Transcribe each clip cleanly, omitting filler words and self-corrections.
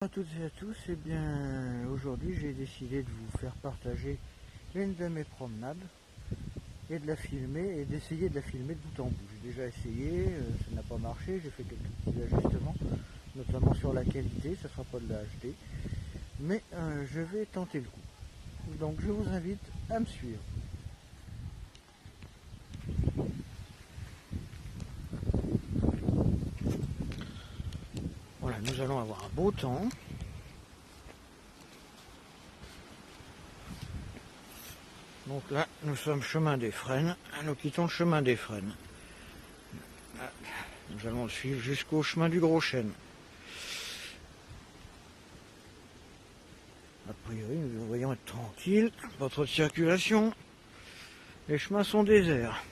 Bonjour à toutes et à tous, et bien aujourd'hui j'ai décidé de vous faire partager une de mes promenades et de la filmer et d'essayer de la filmer de bout en bout. J'ai déjà essayé, ça n'a pas marché, j'ai fait quelques petits ajustements, notamment sur la qualité, ça ne sera pas de la HD, mais je vais tenter le coup. Donc je vous invite à me suivre. Voilà, nous allons avoir un beau temps. Donc là, nous sommes chemin des Frênes, nous quittons le chemin des Frênes. Nous allons le suivre jusqu'au chemin du Gros Chêne. A priori, nous devrions être tranquilles, pas trop de circulation. Les chemins sont déserts.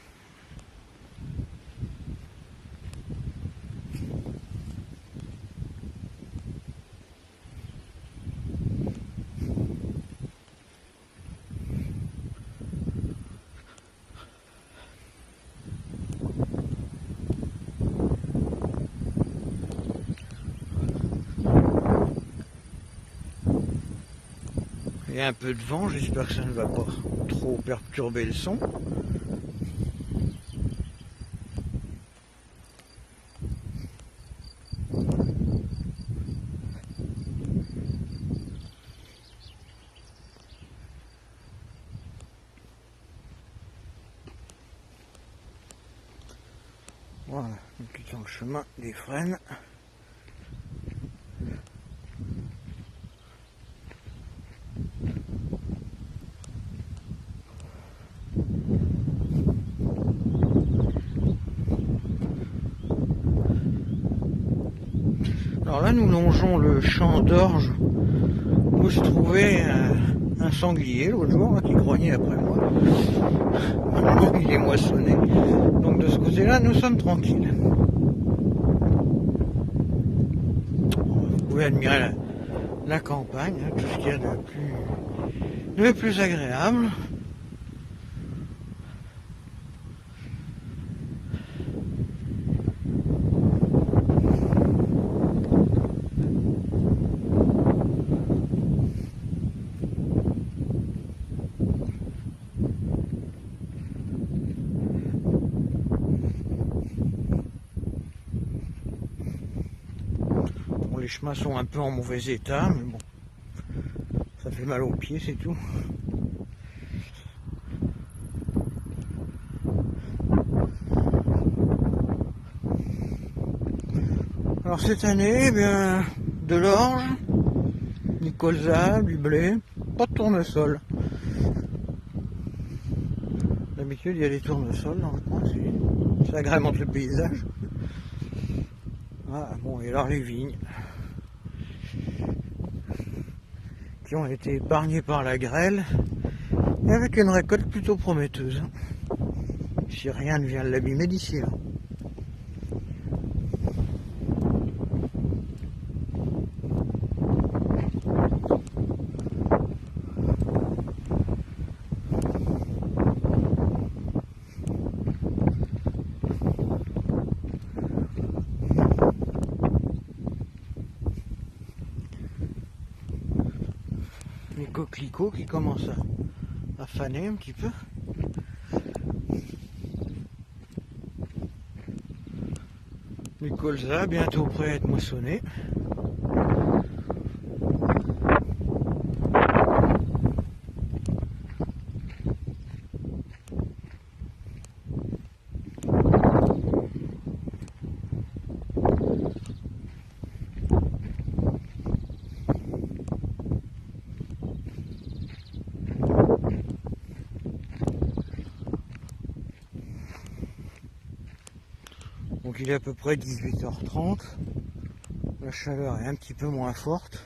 Il y a un peu de vent, j'espère que ça ne va pas trop perturber le son. Voilà, nous quittons le chemin des Frênes. Alors là, nous longeons le champ d'orge où se trouvait un sanglier l'autre jour là, qui grognait après moi. Maintenant, il est moissonné. Donc de ce côté-là, nous sommes tranquilles. Vous pouvez admirer la campagne, hein, tout ce qu'il y a de plus agréable. Les chemins sont un peu en mauvais état, mais bon, ça fait mal aux pieds, c'est tout. Alors cette année, eh bien, de l'orge, du colza, du blé, pas de tournesol. D'habitude, il y a des tournesols dans le coin, ça agrémente le paysage. Ah, bon, et alors les vignes, qui ont été épargnées par la grêle, et avec une récolte plutôt prometteuse. Si rien ne vient l'abîmer d'ici là. Les coquelicots qui commencent à faner un petit peu. Du colza bientôt prêt à être moissonné. Donc il est à peu près 18h30, la chaleur est un petit peu moins forte.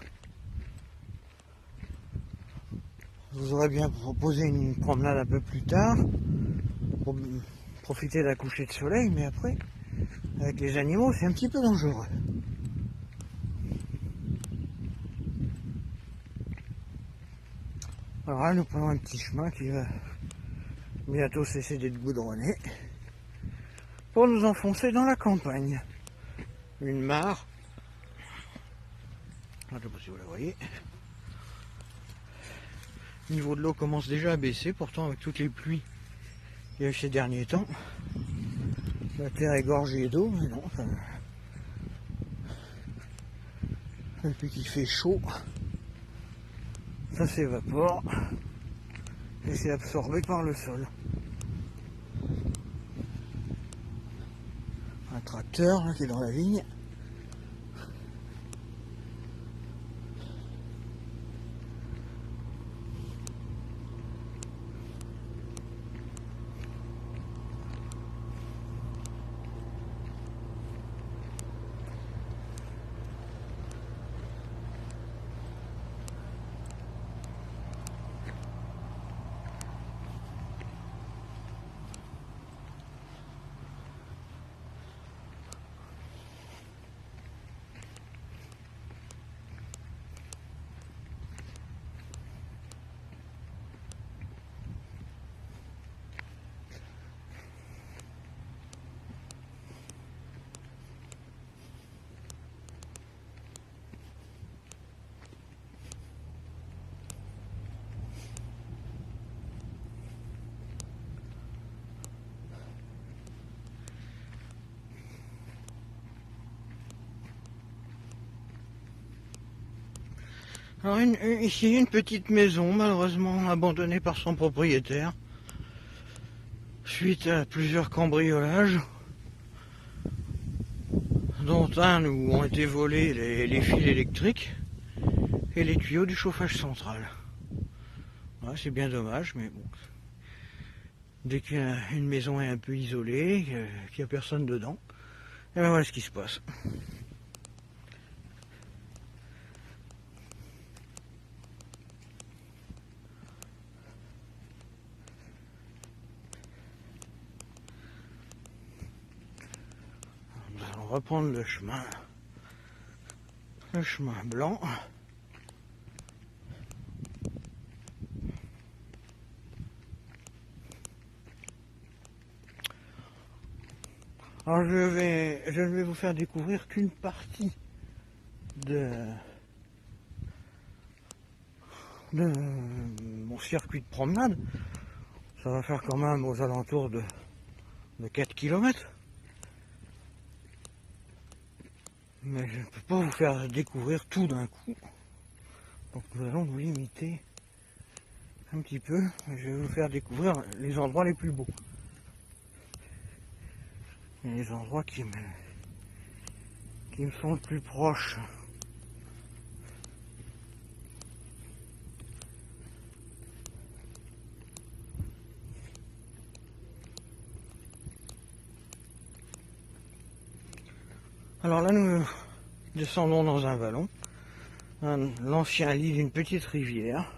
Je vous aurais bien proposé une promenade un peu plus tard, pour profiter d'un coucher de soleil, mais après, avec les animaux, c'est un petit peu dangereux. Alors là, nous prenons un petit chemin qui va bientôt cesser d'être goudronné, pour nous enfoncer dans la campagne. Une mare je ne sais pas si vous la voyez. Le niveau de l'eau commence déjà à baisser, pourtant avec toutes les pluies qu'il y a eu ces derniers temps. La terre est gorgée d'eau, mais non, ça... Depuis qu'il fait chaud, ça s'évapore et c'est absorbé par le sol. Un tracteur là, qui est dans la vigne. Alors ici une petite maison malheureusement abandonnée par son propriétaire suite à plusieurs cambriolages, dont un où ont été volés les fils électriques et les tuyaux du chauffage central. Ouais, c'est bien dommage, mais bon. Dès qu'une maison est un peu isolée, qu'il n'y a personne dedans, et ben voilà ce qui se passe. Nous allons reprendre le chemin blanc. Alors je ne vais vous faire découvrir qu'une partie de mon circuit de promenade. Ça va faire quand même aux alentours de 4 km. Mais je ne peux pas vous faire découvrir tout d'un coup. Donc nous allons nous limiter un petit peu. Je vais vous faire découvrir les endroits les plus beaux. Et les endroits qui me sont le plus proches. Alors là, nous descendons dans un vallon, l'ancien lit d'une petite rivière.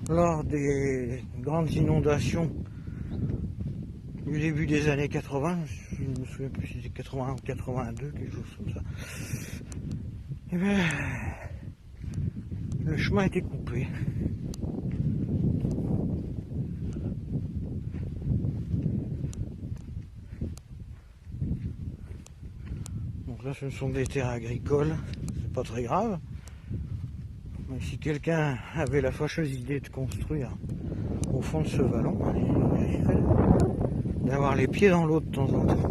Lors des grandes inondations du début des années 80, je ne me souviens plus si c'était 81 ou 82, quelque chose comme ça, et bien, le chemin était coupé. Donc là, ce sont des terres agricoles, c'est pas très grave. Mais si quelqu'un avait la fâcheuse idée de construire au fond de ce vallon, il mériterait d'avoir les pieds dans l'eau de temps en temps.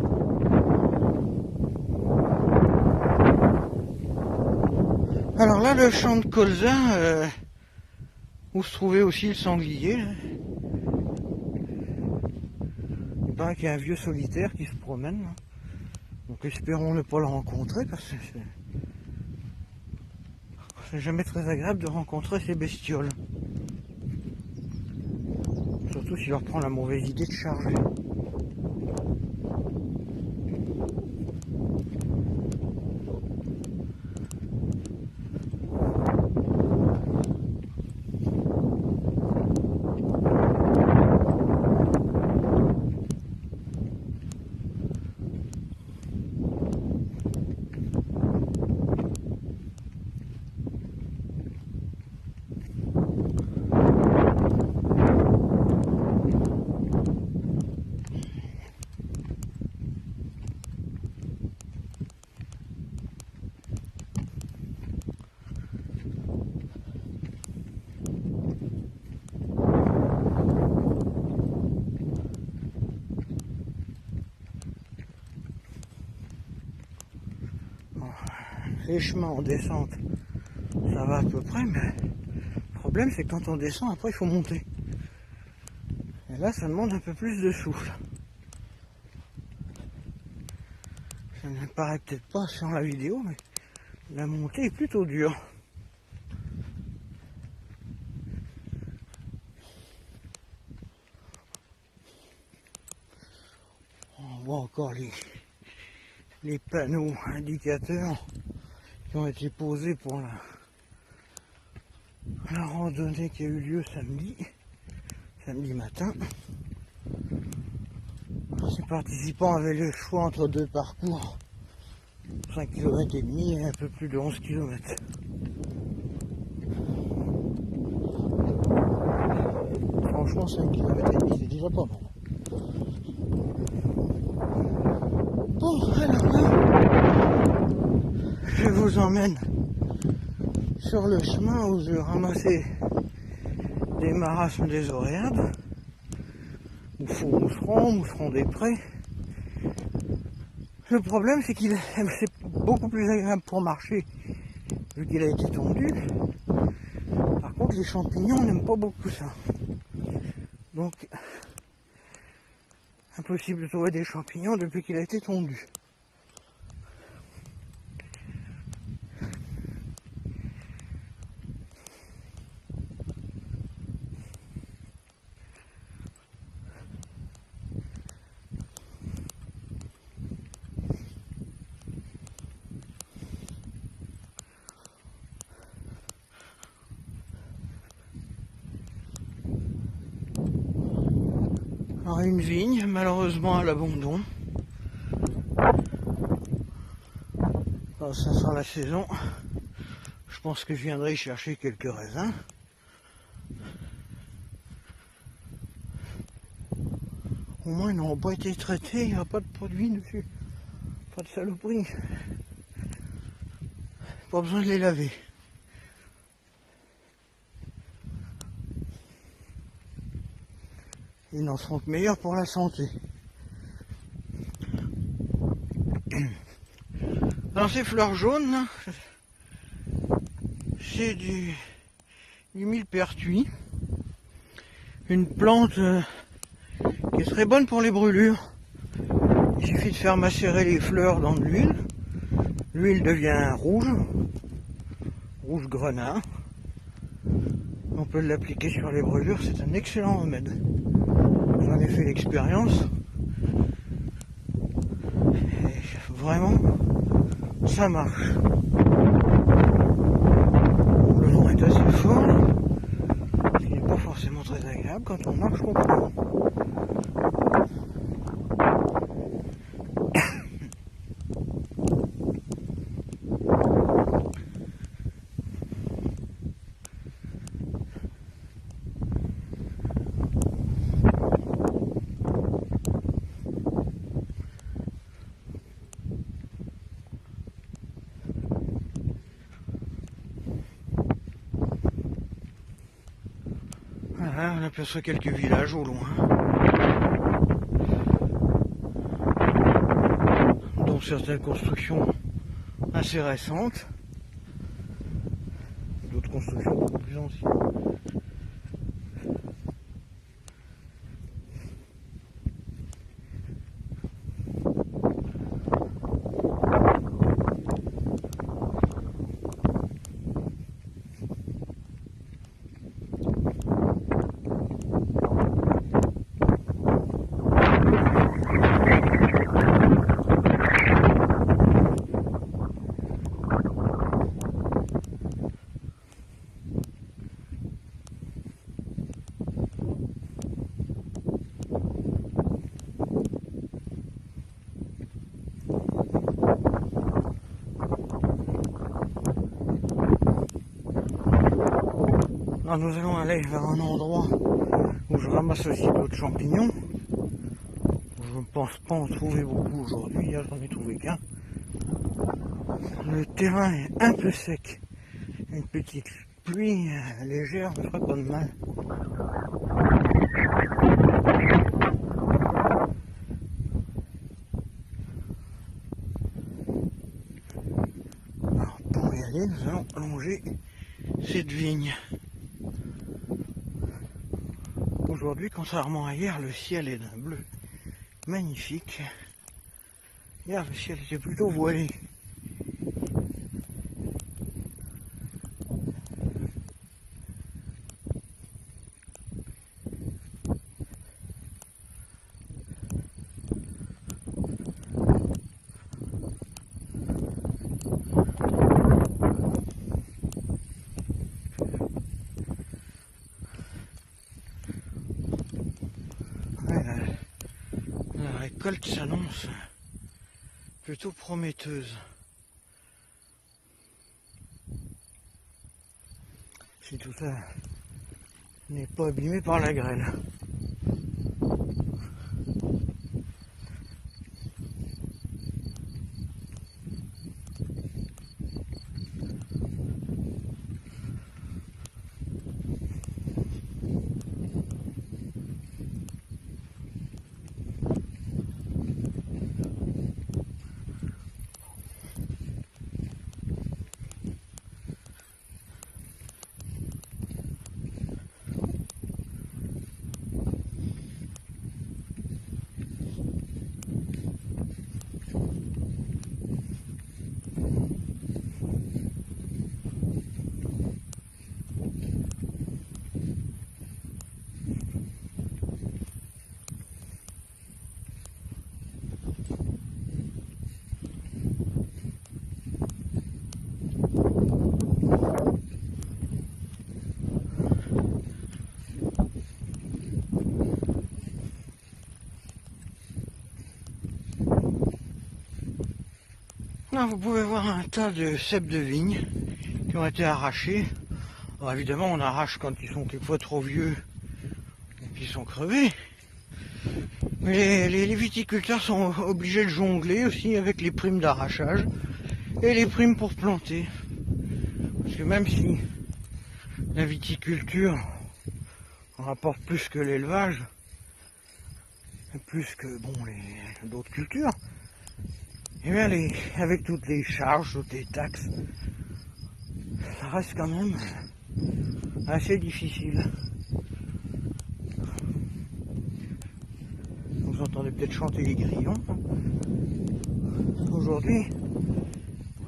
Alors là, le champ de colza, où se trouvait aussi le sanglier. Là. Il paraît qu'il y a un vieux solitaire qui se promène. Là. Donc espérons ne pas le rencontrer parce que c'est jamais très agréable de rencontrer ces bestioles. Surtout s'il leur prend la mauvaise idée de charger. les chemins en descente, ça va à peu près, mais le problème c'est que quand on descend, après il faut monter. Et là, ça demande un peu plus de souffle. Ça ne paraît peut-être pas sur la vidéo, mais la montée est plutôt dure. On voit encore les panneaux indicateurs qui ont été posés pour la randonnée qui a eu lieu samedi matin. Les participants avaient le choix entre deux parcours, 5 km et demi et un peu plus de 11 km. Franchement, 5 km et demi, c'est déjà pas mal. Bon, alors là, je vous emmène sur le chemin où je ramassais des marasmes des Oréades, ou faux mousserons des prés. Le problème, c'est qu'il c'est beaucoup plus agréable pour marcher, vu qu'il a été tondu. Par contre, les champignons, on n'aime pas beaucoup ça. Donc, impossible de trouver des champignons depuis qu'il a été tondu. Alors, une vigne, malheureusement à l'abandon. Alors, ça sera la saison. Je pense que je viendrai chercher quelques raisins. Au moins, ils n'ont pas été traités, il n'y a pas de produit dessus. Pas de saloperie. Pas besoin de les laver. Ils n'en seront que meilleurs pour la santé. Alors ces fleurs jaunes, c'est du millepertuis. Une plante qui est très bonne pour les brûlures. Il suffit de faire macérer les fleurs dans de l'huile. L'huile devient rouge grenat. On peut l'appliquer sur les brûlures, c'est un excellent remède. J'en ai fait l'expérience. Et vraiment, ça marche. Le vent est assez fort, ce qui n'est pas forcément très agréable quand on marche complètement. Voilà, on aperçoit quelques villages au loin, dont certaines constructions assez récentes, d'autres constructions beaucoup plus anciennes. Alors nous allons aller vers un endroit où je ramasse aussi d'autres champignons. Je ne pense pas en trouver beaucoup aujourd'hui, hier j'en ai trouvé qu'un. Le terrain est un peu sec. Une petite pluie légère ne ferait pas de mal. Alors, Allez, nous allons longer cette vigne. Aujourd'hui, contrairement à hier, le ciel est d'un bleu magnifique. Hier, le ciel était plutôt voilé. La récolte s'annonce plutôt prometteuse. Si tout ça n'est pas abîmé par la grêle. Là, vous pouvez voir un tas de cèpes de vigne qui ont été arrachés. Alors, évidemment, on arrache quand ils sont quelquefois trop vieux et qu'ils sont crevés. Mais les viticulteurs sont obligés de jongler aussi avec les primes d'arrachage et les primes pour planter. Parce que même si la viticulture rapporte plus que l'élevage, plus que bon d'autres cultures, et bien avec toutes les charges, toutes les taxes, ça reste quand même assez difficile. Vous entendez peut-être chanter les grillons. Aujourd'hui,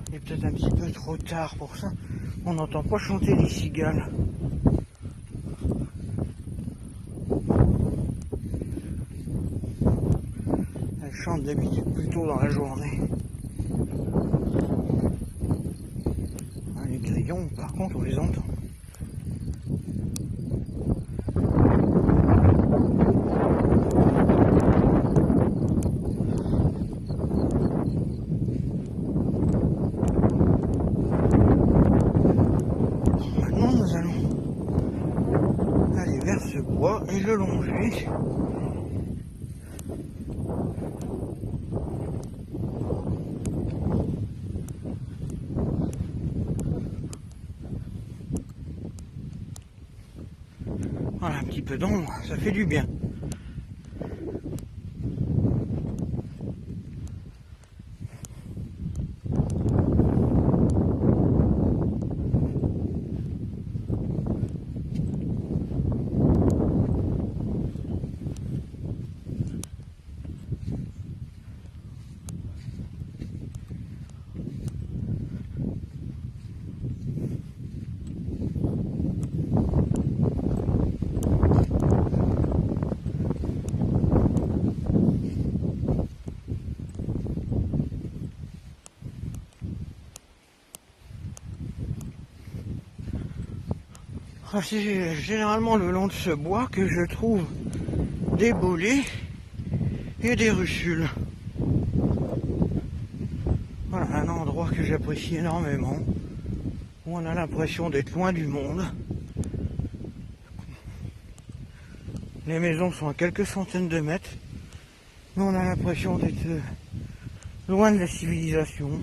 il est peut-être un petit peu trop tard pour ça. On n'entend pas chanter les cigales. Elles chantent d'habitude plus tôt dans la journée. Les grillons, par contre, on les entend. Maintenant, nous allons aller vers ce bois et le longer. Voilà, un petit peu d'ombre, ça fait du bien. C'est généralement le long de ce bois que je trouve des bolets et des russules. Voilà un endroit que j'apprécie énormément, où on a l'impression d'être loin du monde. Les maisons sont à quelques centaines de mètres, mais on a l'impression d'être loin de la civilisation,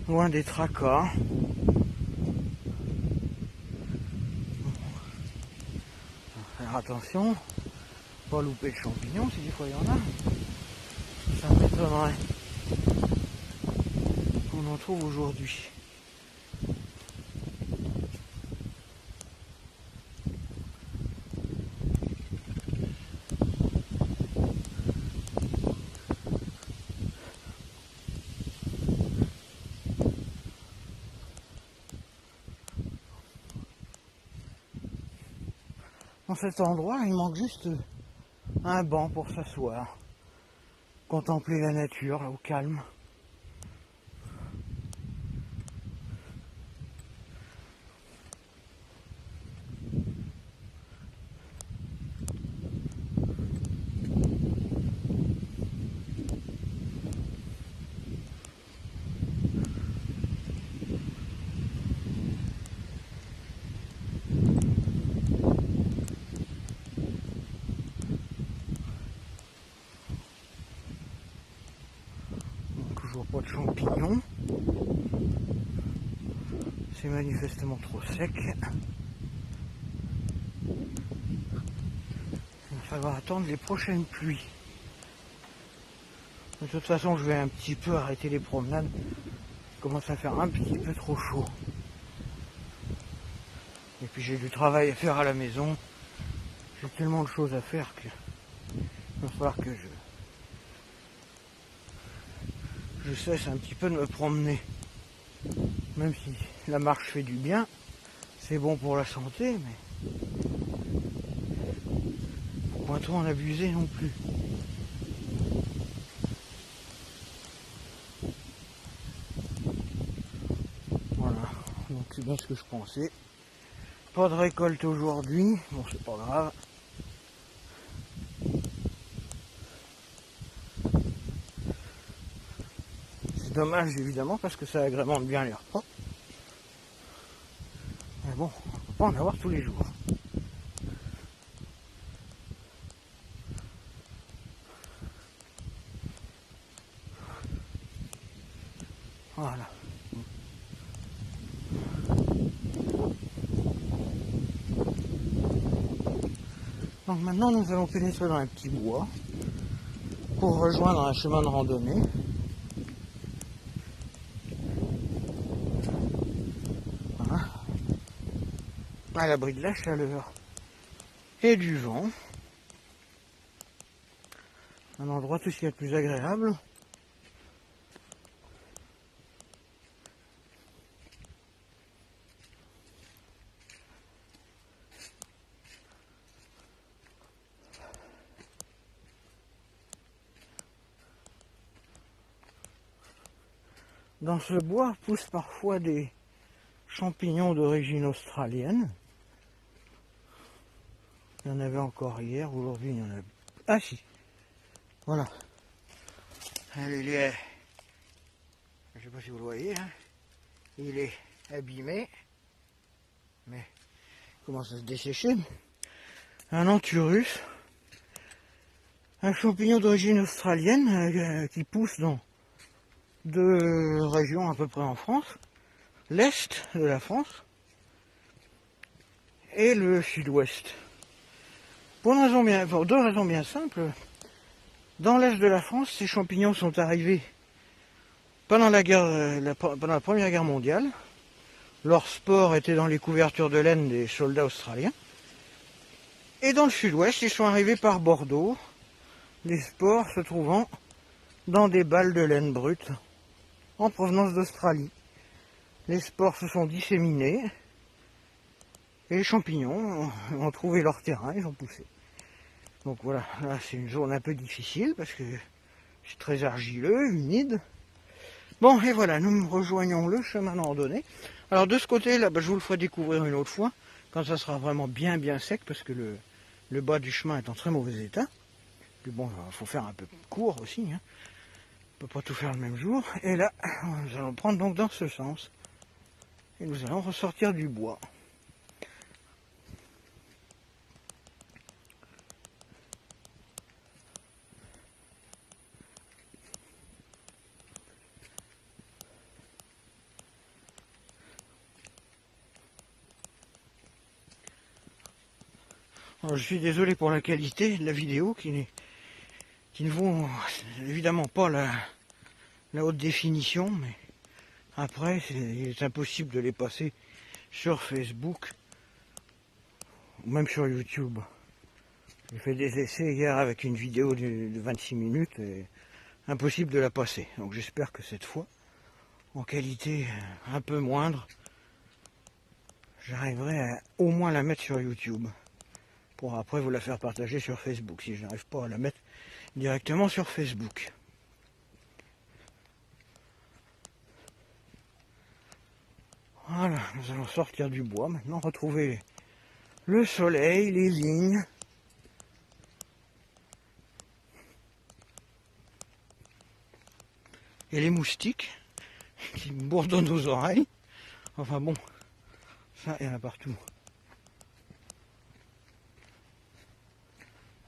loin des tracas. Faire attention, pas louper le champignon si des fois il y en a. Ça m'étonnerait qu'on en trouve aujourd'hui. En cet endroit, il manque juste un banc pour s'asseoir, contempler la nature au calme. Toujours pas de champignons. C'est manifestement trop sec. Il va falloir attendre les prochaines pluies. De toute façon, je vais un petit peu arrêter les promenades. Il commence à faire un petit peu trop chaud. Et puis j'ai du travail à faire à la maison. J'ai tellement de choses à faire que il va falloir que je cesse un petit peu de me promener. Même si la marche fait du bien, c'est bon pour la santé, mais faut pas trop en abuser non plus. Voilà, donc c'est bien ce que je pensais. Pas de récolte aujourd'hui, bon c'est pas grave. C'est dommage évidemment parce que ça agrémente bien l'air propre. Mais bon, on peut pas en avoir tous les jours. Voilà. Donc maintenant nous allons pénétrer dans un petit bois pour rejoindre un chemin de randonnée. Voilà. À l'abri de la chaleur et du vent. Un endroit tout ce qu'il y a de plus agréable. Dans ce bois poussent parfois des champignons d'origine australienne. Il y en avait encore hier, aujourd'hui il y en a... Ah si, voilà. Il est... Je sais pas si vous le voyez, hein. Il est abîmé, mais il commence à se dessécher. Un anthurus, un champignon d'origine australienne qui pousse dans deux régions à peu près en France, l'est de la France et le sud-ouest. Pour deux raisons bien simples. Dans l'est de la France, ces champignons sont arrivés pendant la Première Guerre mondiale. Leur spore était dans les couvertures de laine des soldats australiens. Et dans le sud-ouest, ils sont arrivés par Bordeaux, les spores se trouvant dans des balles de laine brute en provenance d'Australie. Les spores se sont disséminés et les champignons ont trouvé leur terrain, ils ont poussé. Donc voilà, là c'est une zone un peu difficile parce que c'est très argileux, humide. Bon, et voilà, nous rejoignons le chemin de randonnée. Alors de ce côté-là, je vous le ferai découvrir une autre fois, quand ça sera vraiment bien sec, parce que le bas du chemin est en très mauvais état. Puis bon, il faut faire un peu court aussi, hein. On peut pas tout faire le même jour. Et là, nous allons prendre donc dans ce sens. Et nous allons ressortir du bois. Alors, je suis désolé pour la qualité de la vidéo qui ne vaut évidemment pas la haute définition, mais après il est impossible de les passer sur Facebook ou même sur YouTube. J'ai fait des essais hier avec une vidéo de 26 minutes et impossible de la passer. Donc j'espère que cette fois, en qualité un peu moindre, j'arriverai à au moins la mettre sur YouTube. pour après vous la faire partager sur Facebook, si je n'arrive pas à la mettre directement sur Facebook. Voilà, nous allons sortir du bois, maintenant retrouver le soleil, les vignes. Et les moustiques qui bourdonnent aux oreilles. Enfin bon, ça il y en a partout.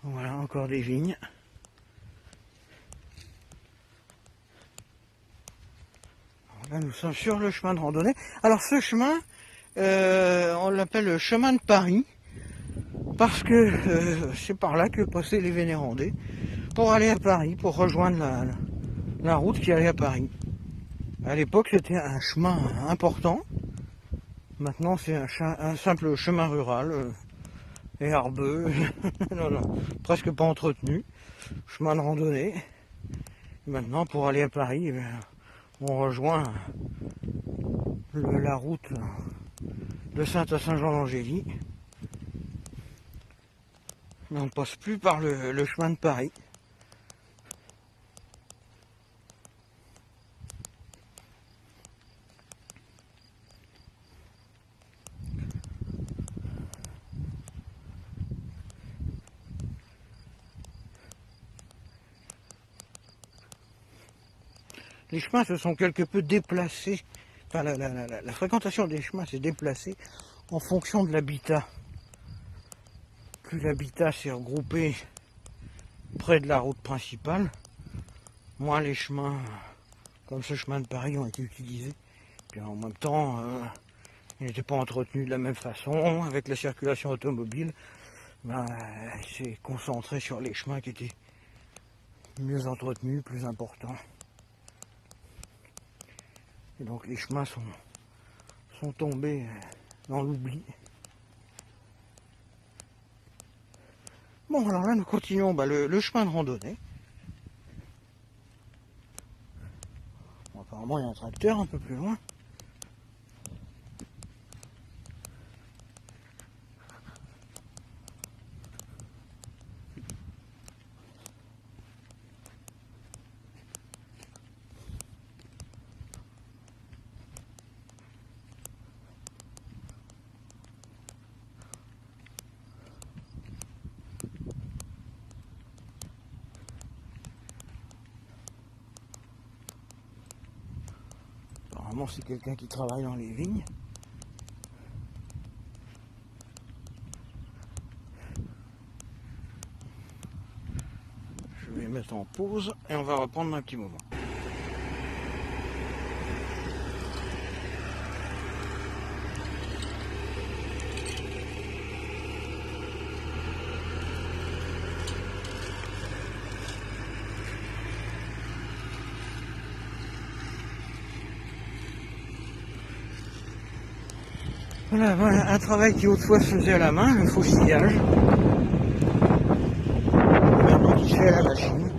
Voilà, encore des vignes. Là, nous sommes sur le chemin de randonnée. Alors ce chemin, on l'appelle le chemin de Paris, parce que c'est par là que passaient les Vénérandais pour aller à Paris, pour rejoindre la route qui allait à Paris. À l'époque, c'était un chemin important. Maintenant, c'est un simple chemin rural, herbeux, non, presque pas entretenu. Chemin de randonnée. Et maintenant, pour aller à Paris, on rejoint la route de Sainte à Saint-Jean-d'Angély. Mais on ne passe plus par le chemin de Paris. Les chemins se sont quelque peu déplacés, enfin la fréquentation des chemins s'est déplacée en fonction de l'habitat. Plus l'habitat s'est regroupé près de la route principale, moins les chemins, comme ce chemin de Paris, ont été utilisés. Puis en même temps, ils n'étaient pas entretenus de la même façon, avec la circulation automobile, il s'est concentré sur les chemins qui étaient mieux entretenus, plus importants. Et donc les chemins sont tombés dans l'oubli. Bon, alors là, nous continuons le chemin de randonnée. Bon, apparemment, il y a un tracteur un peu plus loin. Apparemment, c'est quelqu'un qui travaille dans les vignes. Je vais mettre en pause et on va reprendre un petit moment. Voilà, un travail qui autrefois se faisait à la main, le faucillage. Maintenant qui se fait à la machine.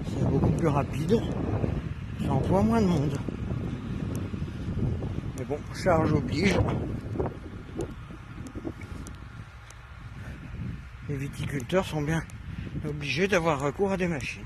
C'est beaucoup plus rapide, ça emploie moins de monde. Mais bon, charge oblige. Les viticulteurs sont bien obligés d'avoir recours à des machines.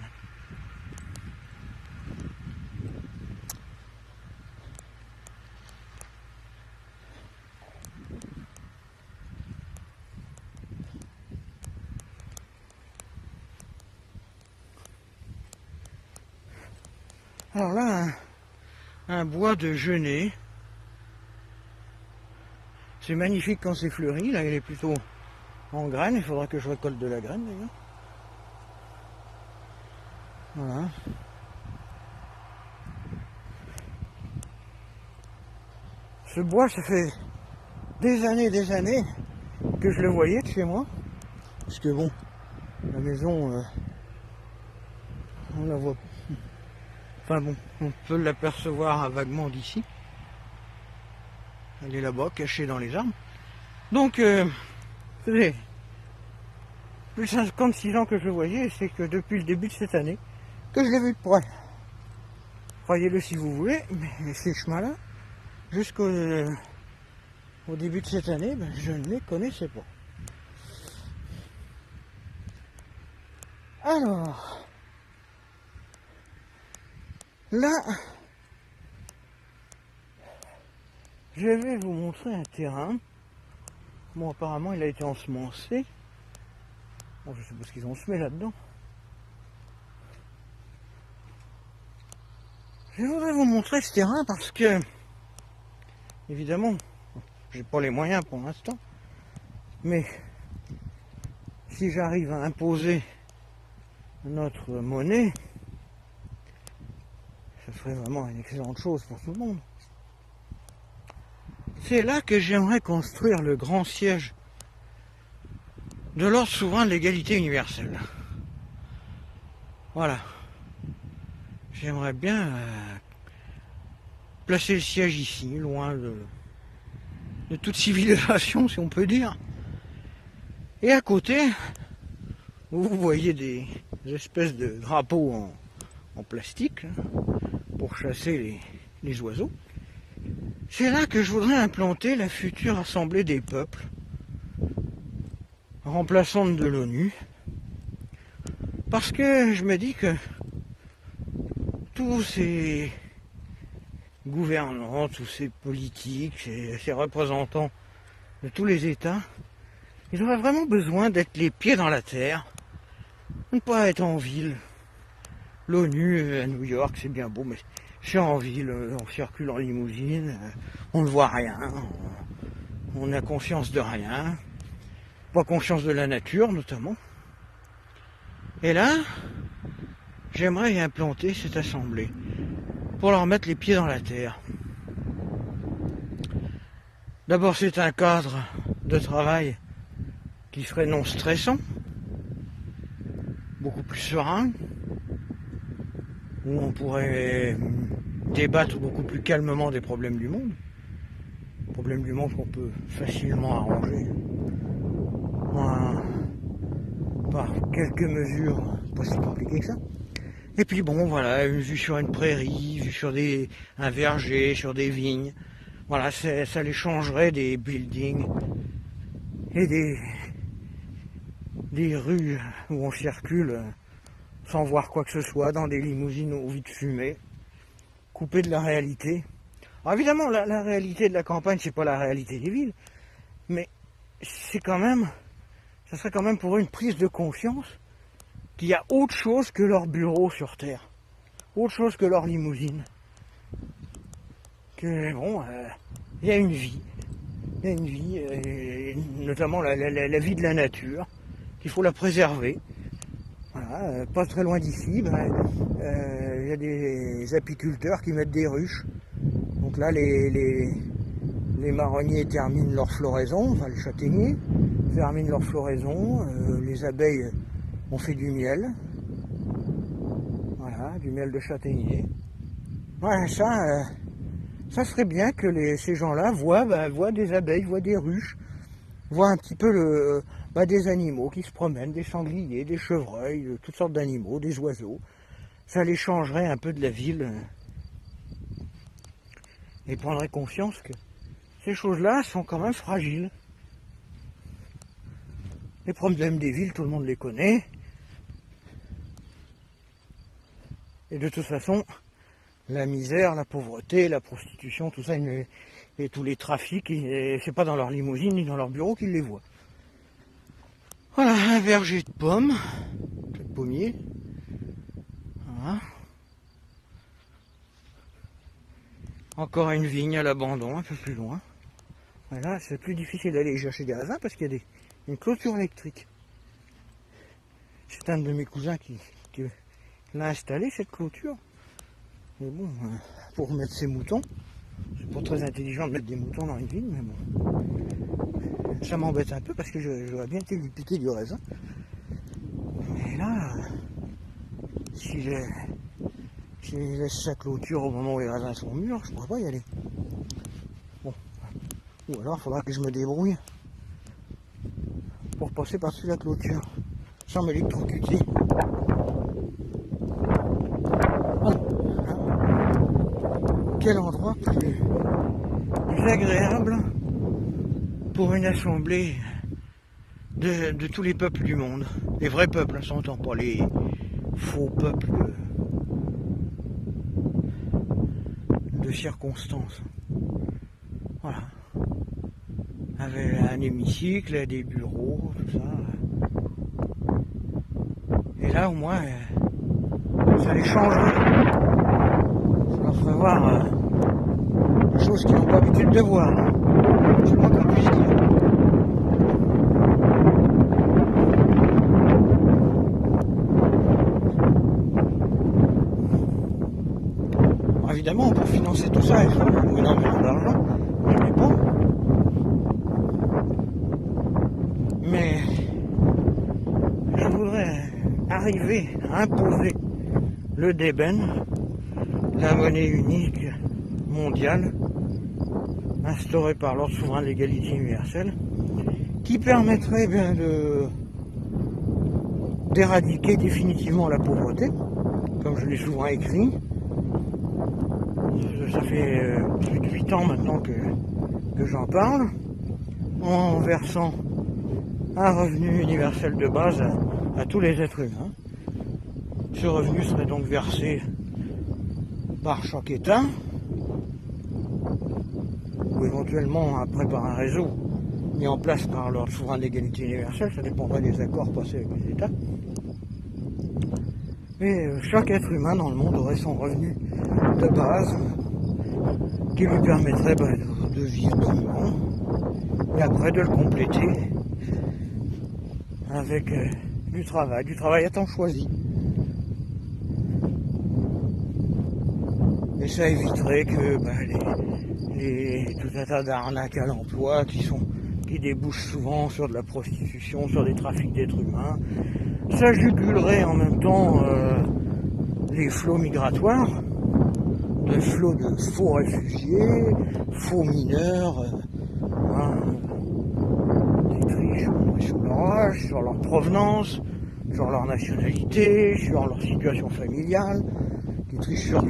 Alors là, un bois de genêt. C'est magnifique quand c'est fleuri. Là, il est plutôt en graines. Il faudra que je récolte de la graine d'ailleurs. Voilà. Ce bois, ça fait des années que je le voyais de chez moi. Parce que bon, la maison, on la voit. Enfin bon, on peut l'apercevoir vaguement d'ici. Elle est là-bas, cachée dans les arbres. Donc, c'est plus de 56 ans que je le voyais, et c'est que depuis le début de cette année que je l'ai vu de près. Croyez-le si vous voulez, mais ces chemins-là, jusqu'au au début de cette année, ben, je ne les connaissais pas. Alors, là, je vais vous montrer un terrain. Bon, apparemment, il a été ensemencé. Bon, je sais pas ce qu'ils ont semé là-dedans. Je voudrais vous montrer ce terrain parce que, évidemment, j'ai pas les moyens pour l'instant, mais si j'arrive à imposer notre monnaie, ce serait vraiment une excellente chose pour tout le monde. C'est là que j'aimerais construire le grand siège de l'ordre souverain de l'égalité universelle. Voilà. J'aimerais bien placer le siège ici, loin de toute civilisation, si on peut dire. Et à côté, vous voyez des espèces de drapeaux en plastique pour chasser les oiseaux. C'est là que je voudrais implanter la future Assemblée des peuples, remplaçante de l'ONU, parce que je me dis que tous ces gouvernants, tous ces politiques, ces représentants de tous les États, ils auraient vraiment besoin d'être les pieds dans la terre, de ne pas être en ville. L'ONU à New York, c'est bien beau, mais c'est en ville, on circule en limousine, on ne voit rien, on n'a conscience de rien, pas conscience de la nature notamment. Et là, j'aimerais y implanter cette assemblée pour leur mettre les pieds dans la terre. D'abord, c'est un cadre de travail qui serait non stressant, beaucoup plus serein, où on pourrait débattre beaucoup plus calmement des problèmes du monde. Problèmes du monde qu'on peut facilement arranger par quelques mesures pas si compliquées que ça. Et puis bon, voilà, une vue sur une prairie, vue sur un verger, sur des vignes. Voilà, ça les changerait des buildings et des rues où on circule sans voir quoi que ce soit, dans des limousines aux vitres fumées, coupé de la réalité. Alors évidemment, la réalité de la campagne, c'est pas la réalité des villes, mais c'est quand même, ça serait quand même pour eux une prise de conscience qu'il y a autre chose que leur bureau sur Terre, autre chose que leur limousine. Que bon, il y a une vie, notamment la vie de la nature, qu'il faut la préserver. Voilà, pas très loin d'ici, il y a des apiculteurs qui mettent des ruches. Donc là, les marronniers terminent leur floraison, enfin les châtaigniers terminent leur floraison, les abeilles ont fait du miel. Voilà, du miel de châtaignier. Voilà, ça serait bien que ces gens-là voient des abeilles, voient des ruches, voient un petit peu des animaux qui se promènent, des sangliers, des chevreuils, toutes sortes d'animaux, des oiseaux. Ça les changerait un peu de la ville et prendrait conscience que ces choses-là sont quand même fragiles. Les problèmes des villes, tout le monde les connaît. Et de toute façon, la misère, la pauvreté, la prostitution, tout ça, et tous les trafics, c'est pas dans leur limousine ni dans leur bureau qu'ils les voient. Voilà, un verger de pommes, de pommiers. Voilà. Encore une vigne à l'abandon, un peu plus loin. Et là, c'est plus difficile d'aller chercher des raisins parce qu'il y a une clôture électrique. C'est un de mes cousins qui l'a installé, cette clôture. Mais bon, pour mettre ses moutons, c'est pas très intelligent de mettre des moutons dans une vigne, mais bon. Ça m'embête un peu parce que j'aurais bien été lui piquer du raisin. Mais là, si je laisse sa clôture au moment où les raisins sont mûrs, je pourrais pas y aller. Bon. Ou alors il faudra que je me débrouille pour passer par-dessus la clôture sans m'électrocuter. Voilà. Quel endroit agréable pour une assemblée de tous les peuples du monde. Les vrais peuples, on s'entend pas les faux peuples de circonstances. Voilà. Avec un hémicycle, des bureaux, tout ça. Et là, au moins, ça les changerait. Ça leur ferait voir des choses qu'ils n'ont pas l'habitude de voir. C'est le moins qu'on puisse dire. Alors, évidemment, pour financer tout ça, il faut énormément d'argent. Je n'ai pas. Mais je voudrais arriver à imposer le débène, la monnaie unique mondiale, instaurée par l'ordre souverain de l'égalité universelle, qui permettrait bien d'éradiquer définitivement la pauvreté, comme je l'ai souvent écrit. Ça fait plus de 8 ans maintenant que j'en parle, en versant un revenu universel de base à tous les êtres humains. Ce revenu serait donc versé par chaque État, ou éventuellement après par un réseau mis en place par l'ordre souverain de l'égalité universelle, ça dépendrait des accords passés avec les États. Et chaque être humain dans le monde aurait son revenu de base qui lui permettrait de vivre dignement et après de le compléter avec du travail à temps choisi. Et ça éviterait que tout un tas d'arnaques à l'emploi qui débouchent souvent sur de la prostitution, sur des trafics d'êtres humains. Ça jugulerait en même temps les flots migratoires, des flots de faux réfugiés, faux mineurs, qui trichent sur leur âge, sur leur provenance, sur leur nationalité, sur leur situation familiale, qui trichent sur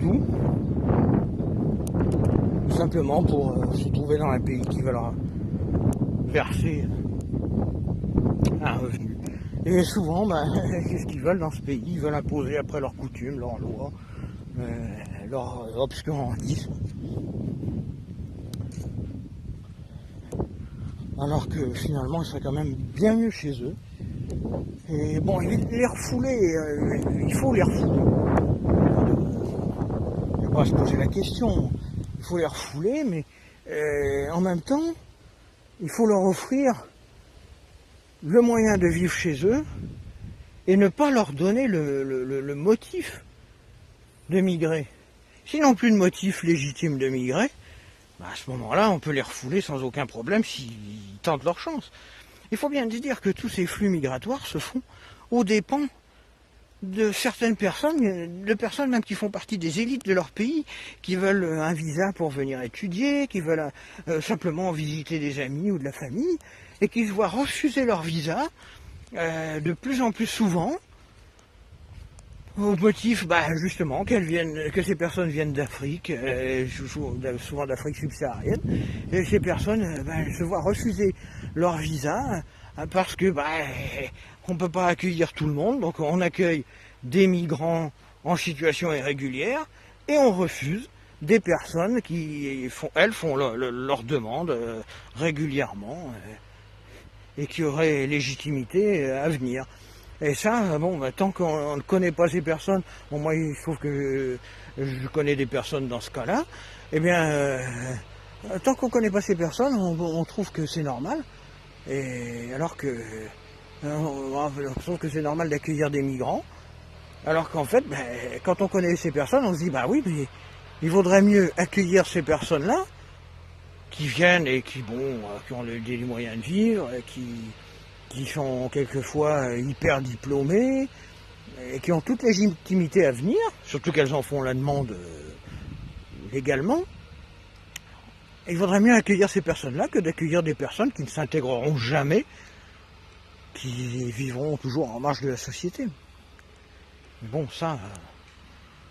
tout simplement pour se trouver dans un pays qui va leur verser un revenu. Et souvent, qu'est-ce qu'ils veulent dans ce pays? Ils veulent imposer après leurs coutumes, leurs lois, leur obscurantisme. Alors que finalement, il serait quand même bien mieux chez eux. Et bon, les refouler, il faut les refouler. Il ne faut pas se poser la question. Il faut les refouler, mais en même temps, il faut leur offrir le moyen de vivre chez eux et ne pas leur donner le motif de migrer. S'ils n'ont plus de motif légitime de migrer, à ce moment-là, on peut les refouler sans aucun problème s'ils tentent leur chance. Il faut bien dire que tous ces flux migratoires se font aux dépens de certaines personnes, de personnes même qui font partie des élites de leur pays, qui veulent un visa pour venir étudier, qui veulent simplement visiter des amis ou de la famille, et qui se voient refuser leur visa de plus en plus souvent, au motif justement que ces personnes viennent d'Afrique, souvent d'Afrique subsaharienne, et ces personnes se voient refuser leur visa parce que on ne peut pas accueillir tout le monde, donc on accueille des migrants en situation irrégulière et on refuse des personnes qui font leur demande régulièrement et qui auraient légitimité à venir. Et ça, tant qu'on ne connaît pas ces personnes, moi il se trouve que je connais des personnes dans ce cas-là, tant qu'on ne connaît pas ces personnes, on trouve que c'est normal, et alors que on trouve que c'est normal d'accueillir des migrants, alors qu'en fait, quand on connaît ces personnes, on se dit, oui, mais il vaudrait mieux accueillir ces personnes-là, qui viennent et qui ont des moyens de vivre, qui sont quelquefois hyper diplômés, et qui ont toute légitimité à venir, surtout qu'elles en font la demande légalement. Et il vaudrait mieux accueillir ces personnes-là que d'accueillir des personnes qui ne s'intégreront jamais, qui vivront toujours en marge de la société. Mais bon, ça,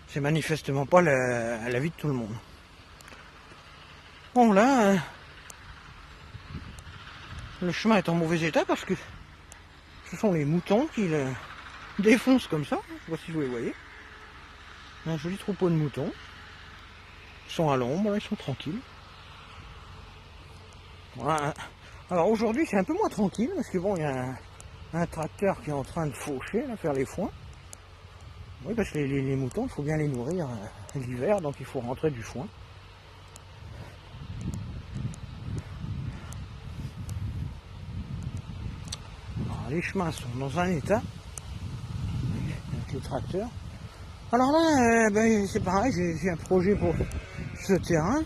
c'est manifestement pas la vie de tout le monde. Bon là, le chemin est en mauvais état parce que ce sont les moutons qui le défoncent comme ça. Je sais pas si vous les voyez. Un joli troupeau de moutons. Ils sont à l'ombre, ils sont tranquilles. Voilà. Alors aujourd'hui c'est un peu moins tranquille parce que bon, il y a un tracteur qui est en train de faucher, là, faire les foins. Oui, parce que les moutons, il faut bien les nourrir l'hiver, donc il faut rentrer du foin. Alors, les chemins sont dans un état avec le tracteur. Alors là, c'est pareil, j'ai un projet pour ce terrain.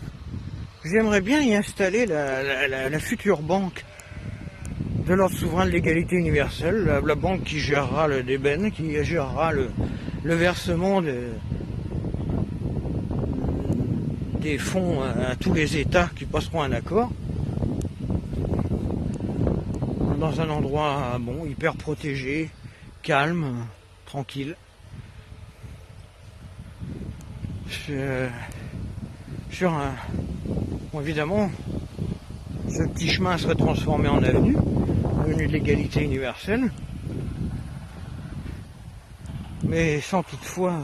J'aimerais bien y installer la future banque de l'ordre souverain de l'égalité universelle, la banque qui gérera le DBN, qui gérera le versement des fonds à tous les États qui passeront un accord, dans un endroit bon, hyper protégé, calme, tranquille. Sur un... Bon, évidemment, ce petit chemin serait transformé en avenue de l'égalité universelle, mais sans toutefois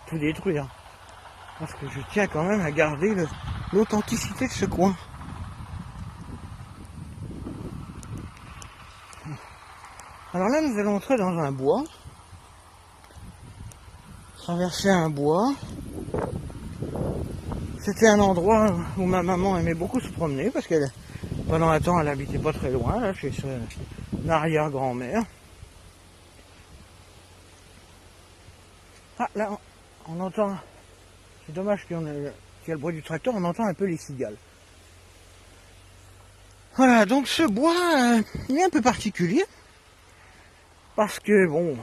tout détruire, parce que je tiens quand même à garder l'authenticité de ce coin. Alors là, nous allons entrer dans un bois, traverser un bois. C'était un endroit où ma maman aimait beaucoup se promener, parce qu'elle, pendant un temps, elle habitait pas très loin, là, chez son arrière-grand-mère. Ah, là, on entend, c'est dommage qu'il y a le bruit du tracteur, on entend un peu les cigales. Voilà, donc ce bois, il est un peu particulier, parce que, bon,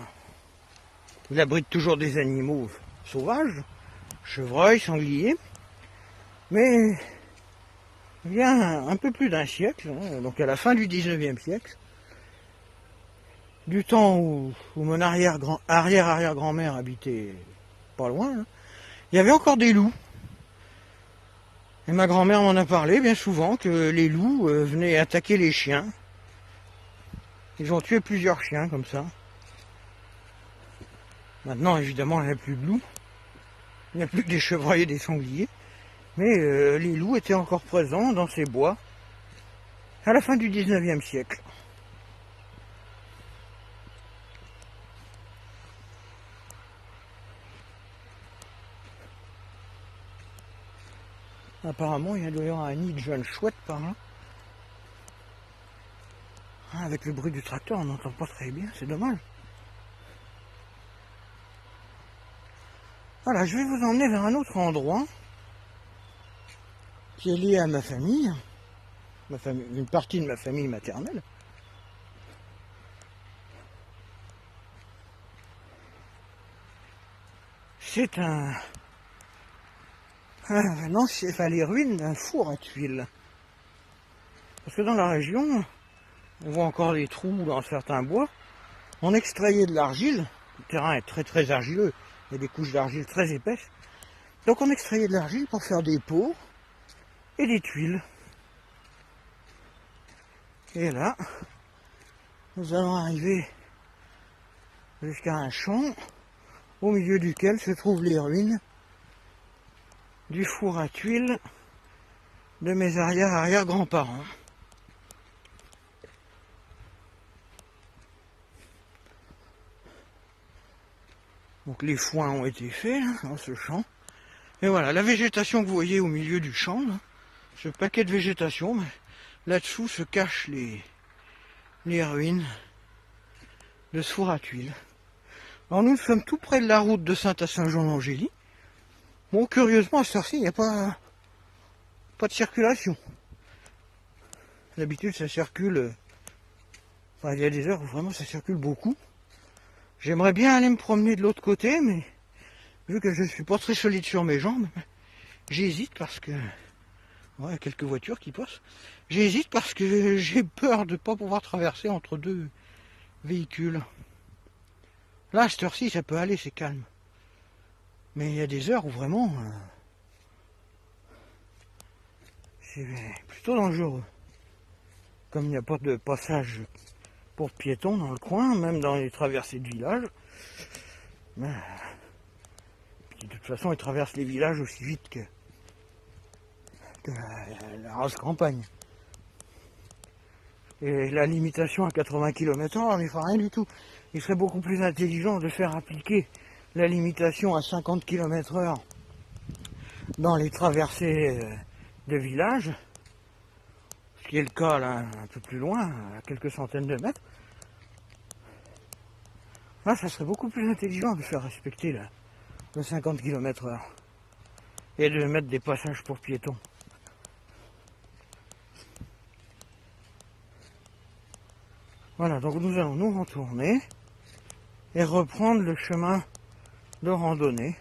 il abrite toujours des animaux sauvages, chevreuils, sangliers, mais il y a un peu plus d'un siècle, hein, donc à la fin du 19e siècle, du temps où mon arrière-arrière-grand-mère habitait pas loin, hein, il y avait encore des loups. Et ma grand-mère m'en a parlé bien souvent, que les loups venaient attaquer les chiens. Ils ont tué plusieurs chiens comme ça. Maintenant, évidemment, il n'y a plus de loups. Il n'y a plus que des chevreuils et des sangliers. Mais les loups étaient encore présents dans ces bois à la fin du 19e siècle. Apparemment, il doit y avoir un nid de jeunes chouettes par là. Ah, avec le bruit du tracteur, on n'entend pas très bien, c'est dommage. Voilà, je vais vous emmener vers un autre endroit qui est lié à ma famille, une partie de ma famille maternelle. C'est les ruines d'un four à tuiles. Parce que dans la région, on voit encore des trous dans certains bois. On extrayait de l'argile, le terrain est très très argileux, il y a des couches d'argile très épaisses. Donc on extrayait de l'argile pour faire des pots et des tuiles. Et là, nous allons arriver jusqu'à un champ au milieu duquel se trouvent les ruines du four à tuiles de mes arrière-arrière-grands-parents. Donc les foins ont été faits là, dans ce champ. Et voilà, la végétation que vous voyez au milieu du champ, là, ce paquet de végétation, là-dessous se cachent les ruines de ce four à tuiles. Alors nous sommes tout près de la route de Saint à Saint-Jean-d'Angély. Bon, curieusement, à cette heure-ci, il n'y a pas de circulation. D'habitude, ça circule... Enfin, il y a des heures où vraiment ça circule beaucoup. J'aimerais bien aller me promener de l'autre côté, mais vu que je ne suis pas très solide sur mes jambes, j'hésite parce que... Ouais, il y a quelques voitures qui passent. J'hésite parce que j'ai peur de ne pas pouvoir traverser entre deux véhicules. Là, à cette heure-ci, ça peut aller, c'est calme. Mais il y a des heures où vraiment... c'est plutôt dangereux. Comme il n'y a pas de passage pour piétons dans le coin, même dans les traversées de village. Mais, puis de toute façon, ils traversent les villages aussi vite que la race campagne. Et la limitation à 80 km/h, on n'y fera rien du tout. Il serait beaucoup plus intelligent de faire appliquer la limitation à 50 km/h dans les traversées de villages, ce qui est le cas là un peu plus loin, à quelques centaines de mètres. Là, ça serait beaucoup plus intelligent de faire respecter le 50 km/h et de mettre des passages pour piétons. Voilà, donc nous allons nous retourner et reprendre le chemin de randonnée.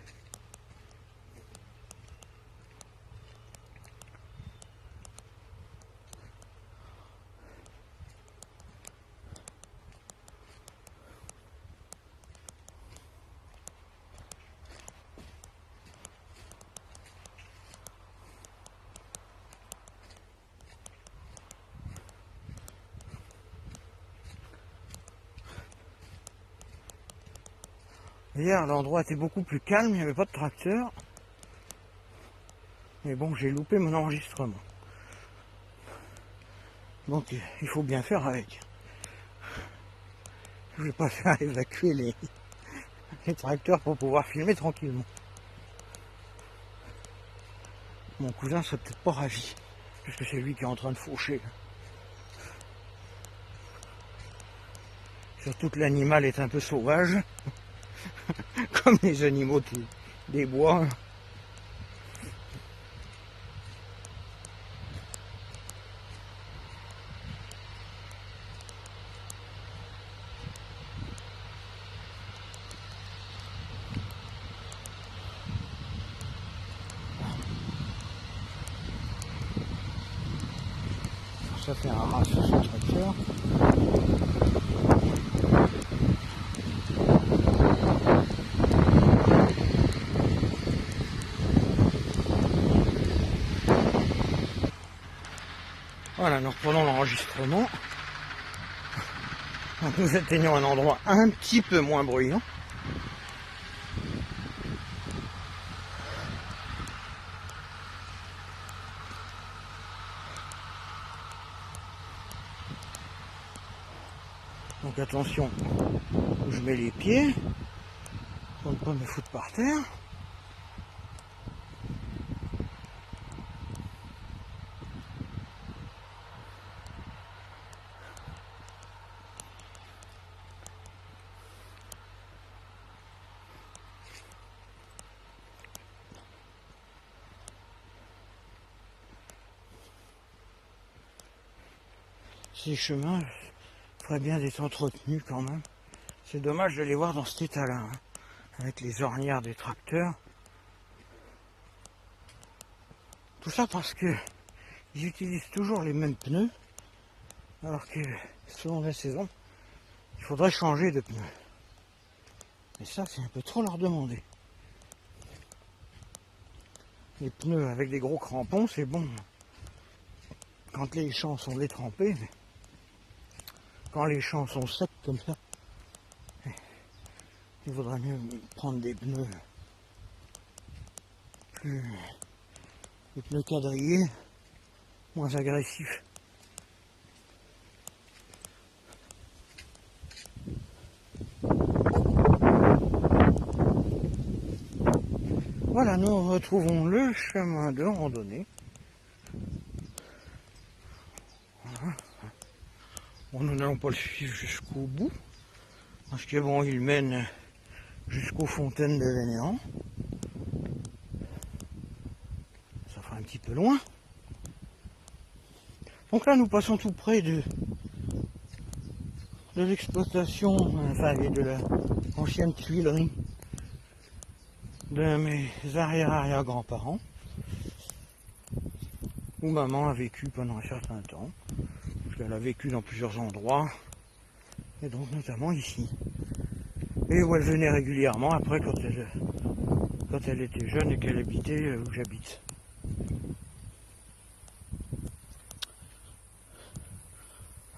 Hier, l'endroit était beaucoup plus calme, il n'y avait pas de tracteur. Mais bon, j'ai loupé mon enregistrement. Donc, il faut bien faire avec. Je vais pas faire évacuer les tracteurs pour pouvoir filmer tranquillement. Mon cousin serait peut-être pas ravi, puisque c'est lui qui est en train de faucher. Surtout que l'animal est un peu sauvage, comme les animaux des bois. Ça fait un ras sur ce tracteur. Voilà, nous reprenons l'enregistrement. Nous atteignons un endroit un petit peu moins bruyant. Donc attention où je mets les pieds pour ne pas me foutre par terre. Ces chemins feraient bien d'être entretenus quand même. C'est dommage de les voir dans cet état-là, hein, avec les ornières des tracteurs. Tout ça parce que ils utilisent toujours les mêmes pneus, alors que selon la saison, il faudrait changer de pneus. Et ça, c'est un peu trop leur demander. Les pneus avec des gros crampons, c'est bon quand les champs sont détrempés, mais quand les champs sont secs comme ça, il vaudrait mieux prendre des pneus des pneus quadrillés, moins agressifs. Voilà, nous retrouvons le chemin de randonnée. Voilà. Bon, nous n'allons pas le suivre jusqu'au bout, parce que bon, il mène jusqu'aux fontaines de Vénéan. Ça fera un petit peu loin. Donc là, nous passons tout près de l'exploitation, enfin de la ancienne tuilerie de mes arrière-arrière-grands-parents, où maman a vécu pendant un certain temps, parce qu'elle a vécu dans plusieurs endroits, et donc notamment ici, et où elle venait régulièrement après quand elle était jeune et qu'elle habitait où j'habite.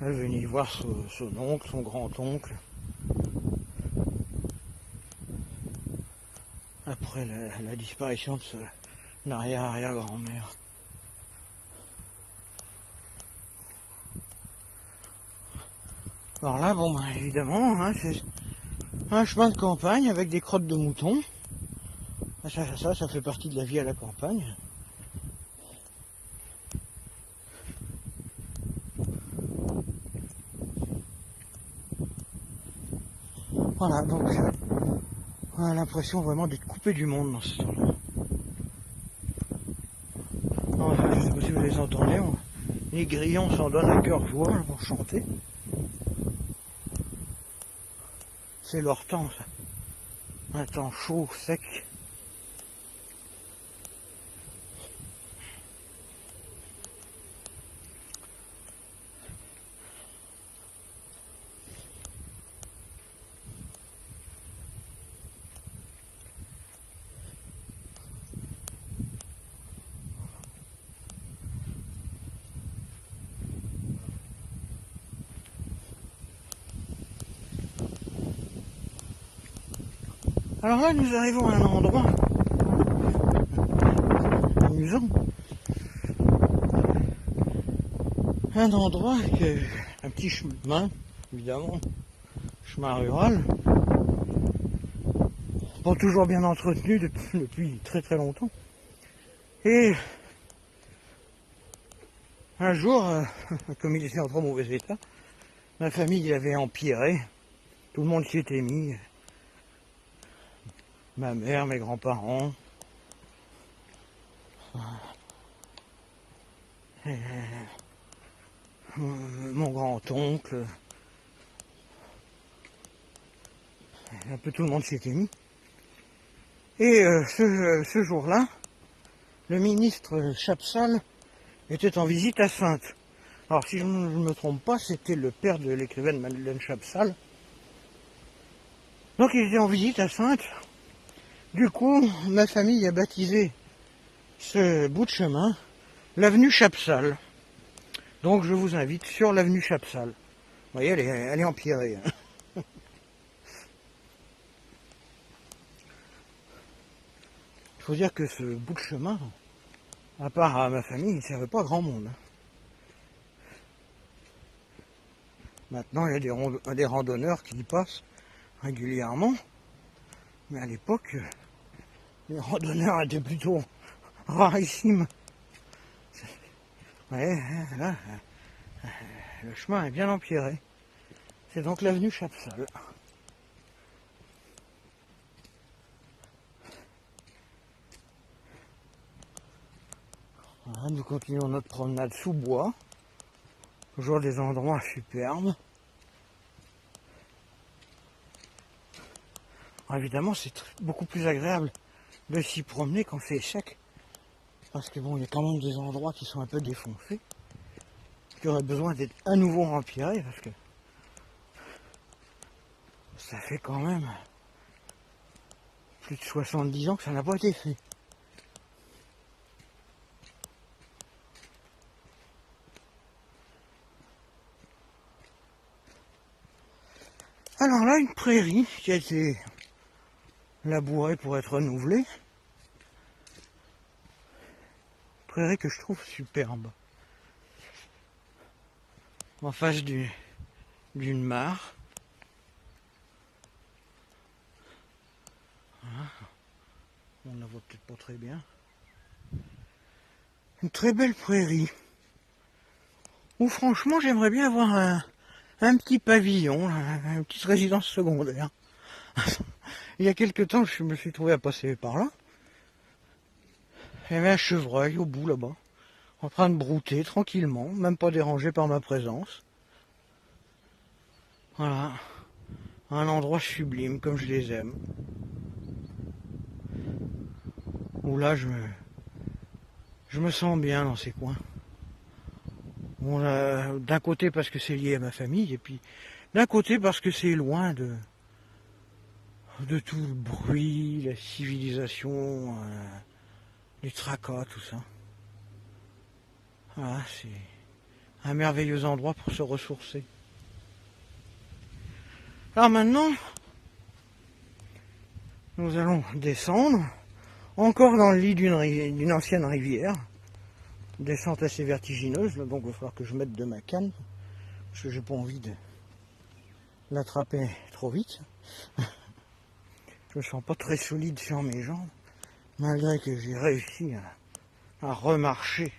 Elle venait voir son oncle, son grand-oncle. Après la disparition de son arrière-arrière-grand-mère. Alors là, bon, bah, évidemment, hein, c'est un chemin de campagne avec des crottes de moutons. Ça fait partie de la vie à la campagne. Voilà, donc on a l'impression vraiment d'être coupé du monde dans ce temps-là. Je ne sais pas si vous les entendez, les grillons s'en donnent à cœur joie pour chanter. C'est leur temps, ça. Un temps chaud, sec. Alors là, nous arrivons à un endroit amusant. Un endroit un petit chemin, évidemment, chemin rural, pas toujours bien entretenu depuis très très longtemps. Et un jour, comme il était en trop mauvais état, ma famille l'avait empiré, tout le monde s'y était mis, ma mère, mes grands-parents, mon grand-oncle, un peu tout le monde s'y était mis. Et ce jour-là, le ministre Chapsal était en visite à Saintes. Alors si je ne me trompe pas, c'était le père de l'écrivaine Madeleine Chapsal. Donc il était en visite à Saintes. Du coup, ma famille a baptisé ce bout de chemin l'avenue Chapsal. Donc je vous invite sur l'avenue Chapsal. Vous voyez, elle est empirée. Hein. Il faut dire que ce bout de chemin, à part à ma famille, il ne servait pas à grand monde. Maintenant, il y a des randonneurs qui y passent régulièrement. Mais à l'époque, les randonneurs étaient plutôt rarissimes. Ouais, là, le chemin est bien empierré. C'est donc l'avenue Chapsal. Voilà, nous continuons notre promenade sous bois. Toujours des endroits superbes. Alors évidemment, c'est beaucoup plus agréable de s'y promener quand c'est sec. Parce que bon, il y a quand même des endroits qui sont un peu défoncés. Qui auraient besoin d'être à nouveau empirés. Parce que ça fait quand même plus de 70 ans que ça n'a pas été fait. Alors là, une prairie qui a été labourée pour être renouvelée. Prairie que je trouve superbe. En face d'une mare. Voilà. On ne la voit peut-être pas très bien. Une très belle prairie. Où franchement j'aimerais bien avoir un petit pavillon, une petite résidence secondaire. Il y a quelques temps je me suis trouvé à passer par là. Il y avait un chevreuil au bout là-bas, en train de brouter tranquillement, même pas dérangé par ma présence. Voilà, un endroit sublime comme je les aime. Où là je me sens bien dans ces coins. Bon, d'un côté parce que c'est lié à ma famille, et puis d'un côté parce que c'est loin de tout le bruit, la civilisation, les tracas, tout ça. Voilà, un merveilleux endroit pour se ressourcer. Alors maintenant, nous allons descendre, encore dans le lit d'une ancienne rivière. Descente assez vertigineuse, là, donc il va falloir que je mette de ma canne, parce que j'ai pas envie de l'attraper trop vite. Je me sens pas très solide sur mes jambes, malgré que j'ai réussi à remarcher,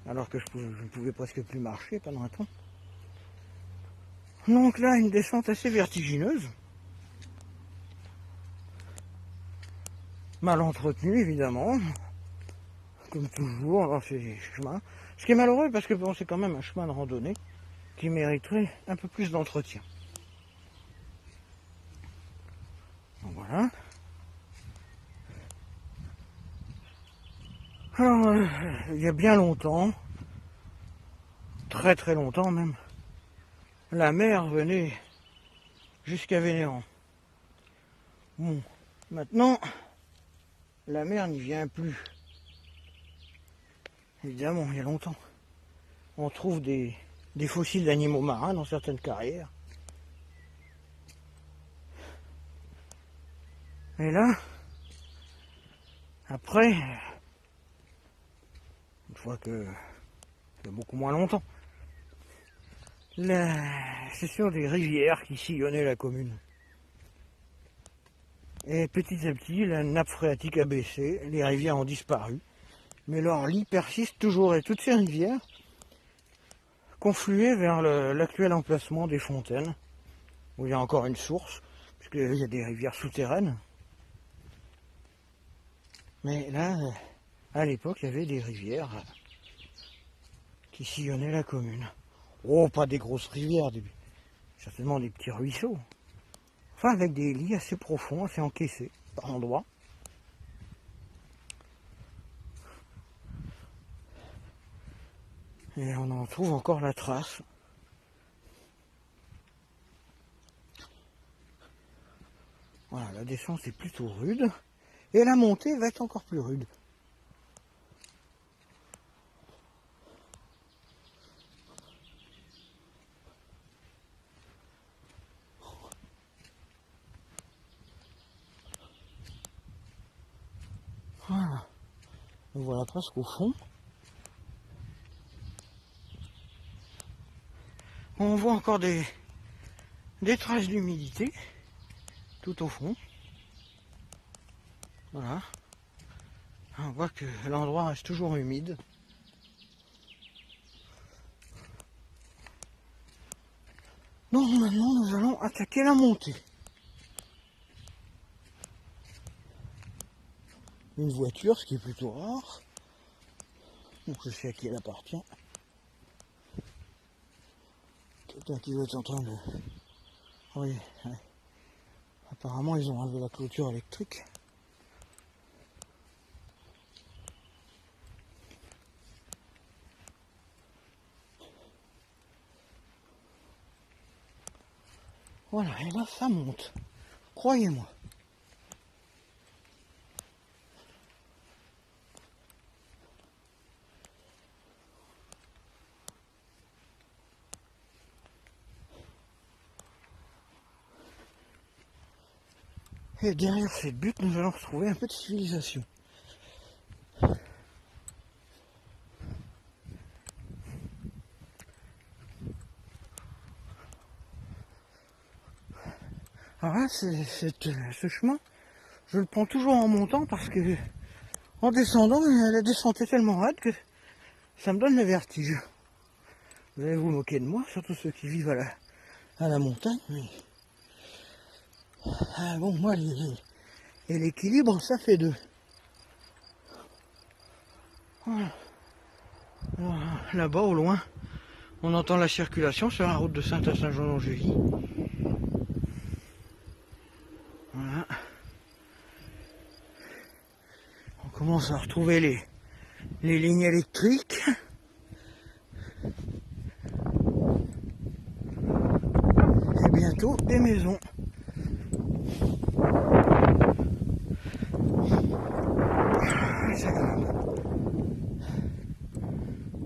alors que je ne pouvais presque plus marcher pendant un temps. Donc là, une descente assez vertigineuse, mal entretenue évidemment, comme toujours dans ces chemins. Ce qui est malheureux parce que bon, c'est quand même un chemin de randonnée qui mériterait un peu plus d'entretien. Donc voilà. Alors, il y a bien longtemps, très très longtemps même, la mer venait jusqu'à Vénéran. Bon, maintenant, la mer n'y vient plus. Évidemment, il y a longtemps. On trouve des fossiles d'animaux marins dans certaines carrières. Et là, après, une fois que il y a beaucoup moins longtemps, c'est sur des rivières qui sillonnaient la commune. Et petit à petit, la nappe phréatique a baissé, les rivières ont disparu, mais leur lit persiste toujours, et toutes ces rivières confluaient vers l'actuel emplacement des fontaines, où il y a encore une source, puisqu'il y a des rivières souterraines. Mais là, à l'époque, il y avait des rivières qui sillonnaient la commune. Oh, pas des grosses rivières, certainement des petits ruisseaux. Enfin, avec des lits assez profonds, assez encaissés, par endroits. Et on en trouve encore la trace. Voilà, la descente est plutôt rude. Et la montée va être encore plus rude. Voilà. On voit presque au fond. On voit encore des traces d'humidité tout au fond. Voilà. On voit que l'endroit reste toujours humide. Donc maintenant nous allons attaquer la montée. Une voiture, ce qui est plutôt rare. Donc je sais à qui elle appartient. Quelqu'un qui doit être en train de... Oui, ouais. Apparemment ils ont enlevé la clôture électrique. Voilà, et là ça monte. Croyez-moi. Et derrière cette butte, nous allons retrouver un peu de civilisation. Alors là, ce chemin, je le prends toujours en montant parce que en descendant, la descente est tellement raide que ça me donne le vertige. Vous allez vous moquer de moi, surtout ceux qui vivent à la montagne. Mais... Ah bon, moi, et l'équilibre, ça fait deux. Voilà. Là-bas, au loin, on entend la circulation sur la route de Sainte à Saint-Jean-d'Angély. Voilà. On commence à retrouver les lignes électriques. Et bientôt des maisons. C'est agréable.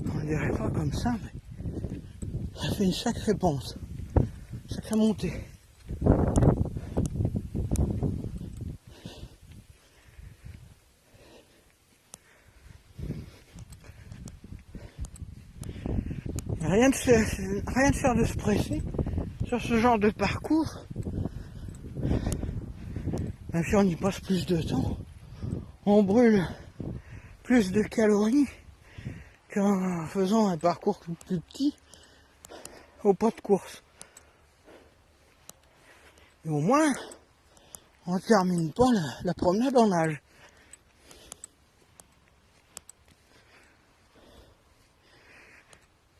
On ne dirait pas comme ça, mais fait une sacrée pente, sacrée montée. Rien de faire de se presser sur ce genre de parcours. Même si on y passe plus de temps, on brûle plus de calories qu'en faisant un parcours plus petit au pas de course. Et au moins, on ne termine pas la promenade en nage.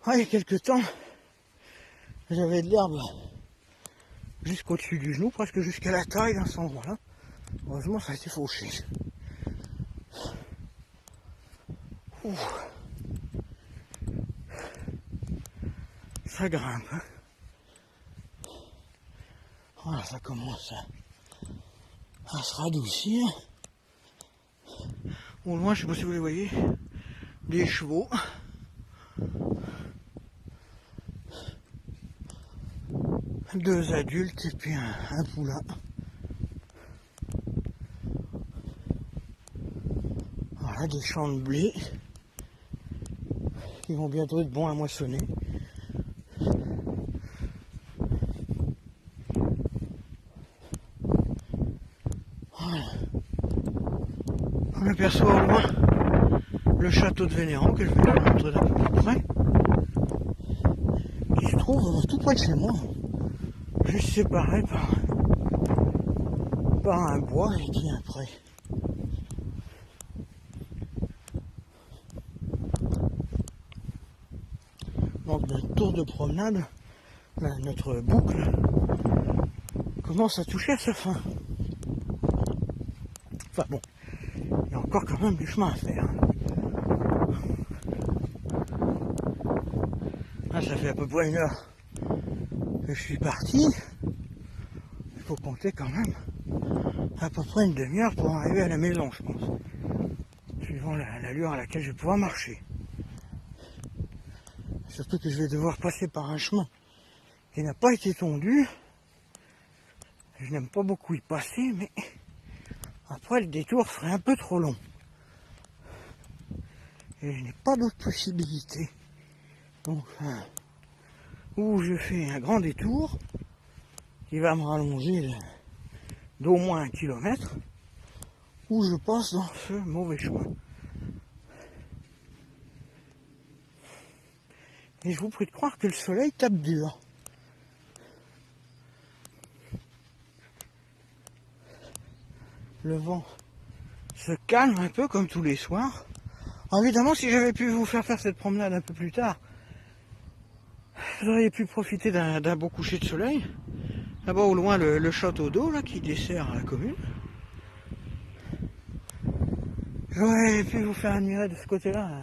Il y a quelques temps, j'avais de l'herbe jusqu'au-dessus du genou, presque jusqu'à la taille dans cet endroit-là. Heureusement, ça a été fauché. Ouh. Ça grimpe. Hein. Voilà, ça commence à se radoucir. Au loin, je ne sais pas si vous les voyez, des chevaux. Deux adultes et puis un poulain. Voilà, des champs de blé qui vont bientôt être bons à moissonner. Voilà. On aperçoit au loin le château de Vénérand que je vais vous montrer d'un peu plus près, qui se trouve tout près de chez moi, juste séparé par un bois et qui est un pré. Donc notre tour de promenade, notre boucle, commence à toucher à sa fin. Enfin bon, il y a encore quand même du chemin à faire. Là, ça fait à peu près 1 heure que je suis parti. Il faut compter quand même à peu près une demi-heure pour arriver à la maison, je pense. Suivant l'allure à laquelle je vais pouvoir marcher. Surtout que je vais devoir passer par un chemin qui n'a pas été tondu. Je n'aime pas beaucoup y passer, mais après le détour serait un peu trop long. Et je n'ai pas d'autre possibilité. Donc, ou je fais un grand détour qui va me rallonger d'au moins 1 kilomètre, ou je passe dans ce mauvais chemin. Et je vous prie de croire que le soleil tape dur. Le vent se calme un peu comme tous les soirs. Alors évidemment, si j'avais pu vous faire cette promenade un peu plus tard, vous auriez pu profiter d'un beau coucher de soleil. Là-bas au loin, le château d'eau là, qui dessert la commune. J'aurais pu vous faire admirer de ce côté-là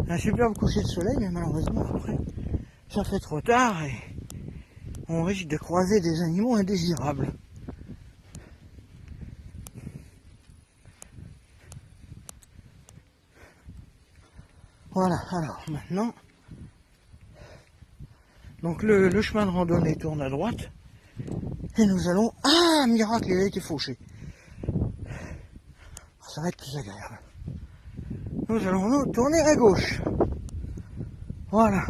un superbe coucher de soleil, mais malheureusement après, ça fait trop tard et on risque de croiser des animaux indésirables. Voilà, alors maintenant, donc le chemin de randonnée tourne à droite et nous allons... Ah, miracle, il a été fauché. Ça va être plus agréable. Nous allons nous tourner à gauche. Voilà.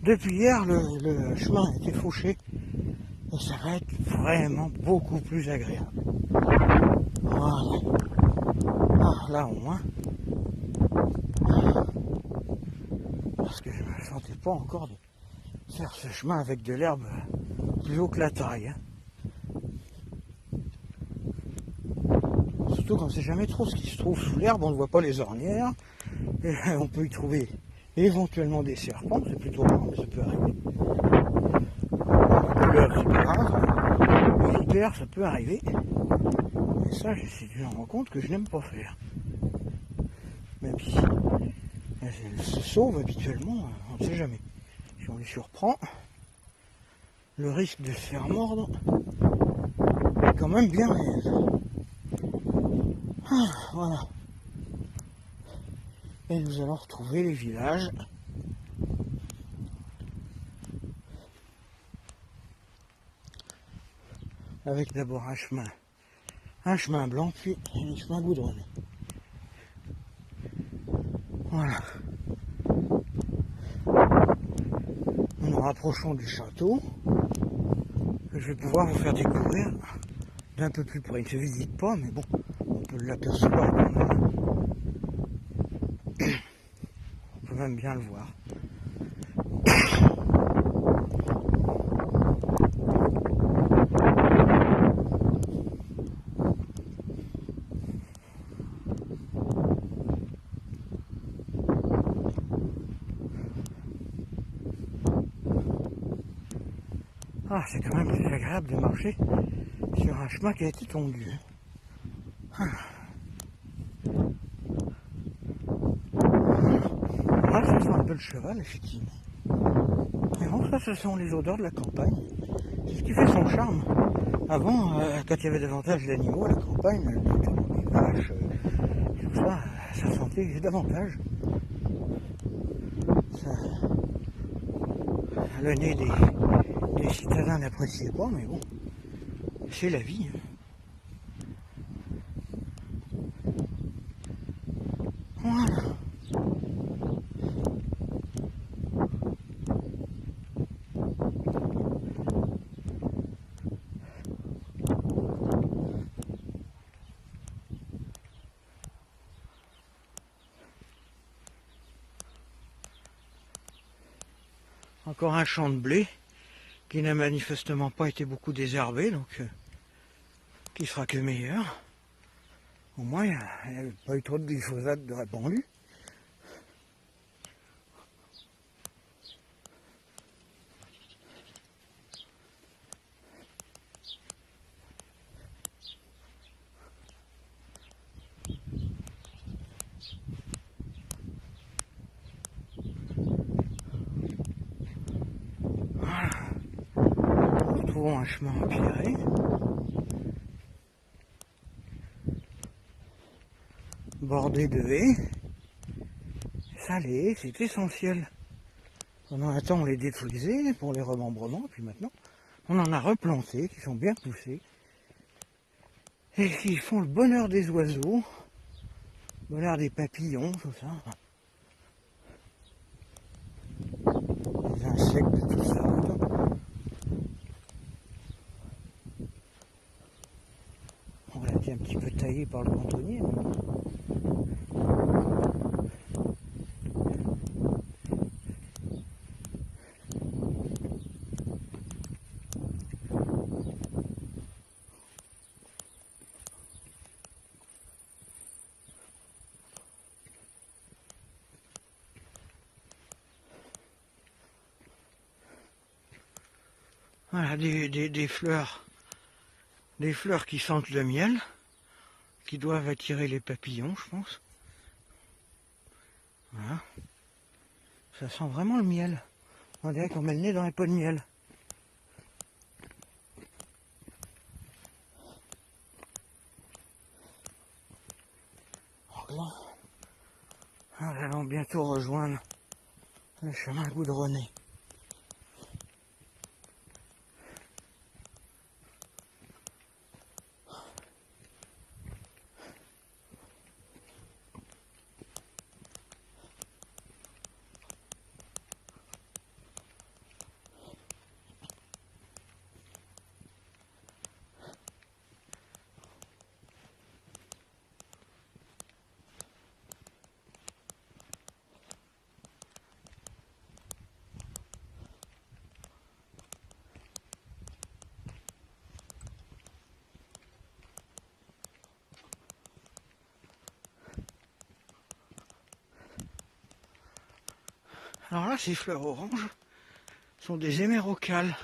Depuis hier, le chemin a été fauché et ça va être vraiment beaucoup plus agréable. Voilà. Ah, là au moins. Parce que je ne me sentais pas encore de faire ce chemin avec de l'herbe plus haut que la taille. Surtout qu'on ne sait jamais trop ce qui se trouve sous l'herbe, on ne voit pas les ornières. Et on peut y trouver éventuellement des serpents, c'est plutôt rare, mais ça peut arriver. La couleur, c'est pas grave. Les vipères, ça peut arriver. Et ça, c'est une rencontre que je n'aime pas faire. Même si elles se sauvent habituellement, on ne sait jamais. Si on les surprend, le risque de se faire mordre est quand même bien réel. Ah, voilà. Et nous allons retrouver les villages avec d'abord un chemin blanc, puis un chemin goudronné. Voilà. En nous rapprochons du château, que je vais pouvoir vous faire découvrir d'un peu plus près. Il ne se visite pas, mais bon, on peut l'apercevoir quand même. On peut même bien le voir. Ah, c'est quand même plus agréable de marcher sur un chemin qui a été tondu. Ah, ça sent un peu le cheval, effectivement. Mais bon, ça, ce sont les odeurs de la campagne. C'est ce qui fait son charme. Avant, quand il y avait davantage d'animaux à la campagne, les vaches, tout ça, ça sentait davantage. Ça, le nez des citadins n'appréciait pas, mais bon, c'est la vie. Voilà. Encore un champ de blé qui n'a manifestement pas été beaucoup désherbé, donc qui sera que meilleur. Au moins, il n'y a pas eu trop de glyphosate de répandu. Voilà. Nous retrouvons un chemin empierré. Bordé de haies. Ça, les haies, c'est essentiel. Pendant un temps, on les détruisait pour les remembrements, puis maintenant, on en a replanté, qui sont bien poussés, et qui font le bonheur des oiseaux, le bonheur des papillons, tout ça. Les insectes, tout ça. On l'a été un petit peu taillé par le cantonnier. Voilà, des fleurs qui sentent le miel, qui doivent attirer les papillons, je pense. Voilà. Ça sent vraiment le miel. On dirait qu'on met le nez dans les pots de miel. Là, nous allons bientôt rejoindre le chemin goudronné. Alors là, ces fleurs oranges sont des hémérocales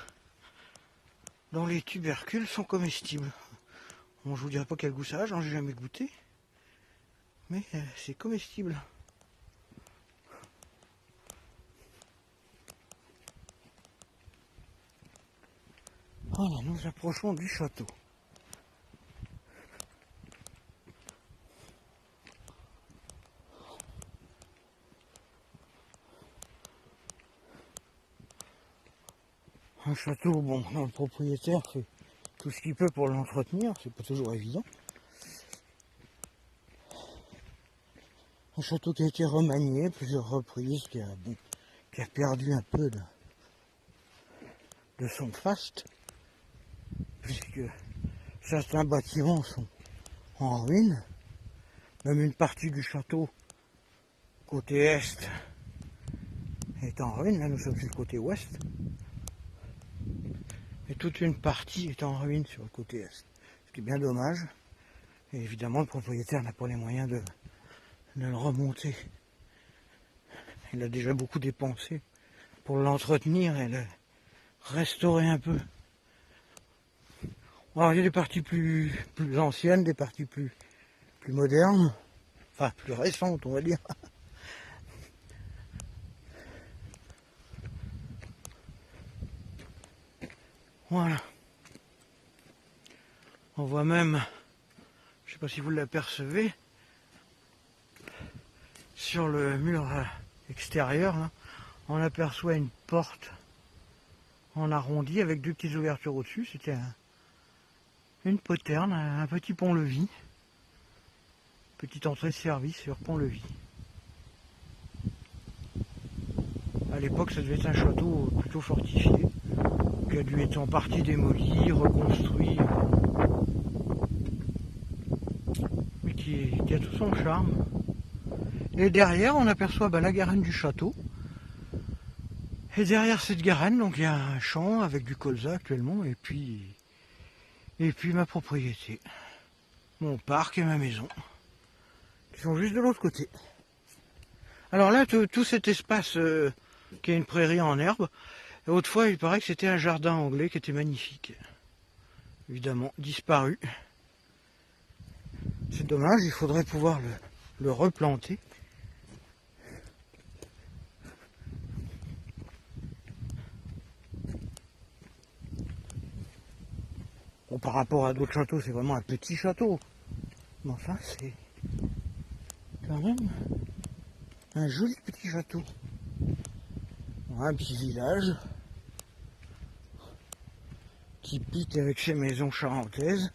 dont les tubercules sont comestibles. Bon, je vous dirai pas quel goût ça a, j'en ai jamais goûté, mais c'est comestible. Voilà, nous approchons du château. Un château, bon, dont le propriétaire fait tout ce qu'il peut pour l'entretenir, c'est pas toujours évident. Un château qui a été remanié plusieurs reprises, qui a perdu un peu de son faste, puisque certains bâtiments sont en ruine, même une partie du château côté est est en ruine, là nous sommes sur le côté ouest, et toute une partie est en ruine sur le côté est, ce qui est bien dommage, et évidemment le propriétaire n'a pas les moyens de le remonter. Il a déjà beaucoup dépensé pour l'entretenir et le restaurer un peu. Alors il y a des parties plus anciennes, des parties plus modernes, enfin plus récentes on va dire. Voilà. On voit même, je ne sais pas si vous l'apercevez, sur le mur extérieur, là, on aperçoit une porte en arrondi avec deux petites ouvertures au-dessus. C'était une poterne, un petit pont-levis. Petite entrée de service sur pont-levis. À l'époque, ça devait être un château plutôt fortifié, qui a dû être en partie démoli, reconstruit, mais qui a tout son charme. Et derrière, on aperçoit la garenne du château. Et derrière cette garenne, donc il y a un champ avec du colza actuellement, et puis ma propriété, mon parc et ma maison, qui sont juste de l'autre côté. Alors là, tout cet espace qui est une prairie en herbe, autrefois il paraît que c'était un jardin anglais qui était magnifique. Évidemment, disparu. C'est dommage, il faudrait pouvoir le replanter. Bon, par rapport à d'autres châteaux, c'est vraiment un petit château. Mais enfin, c'est quand même un joli petit château. Un petit village typique avec ses maisons charentaises.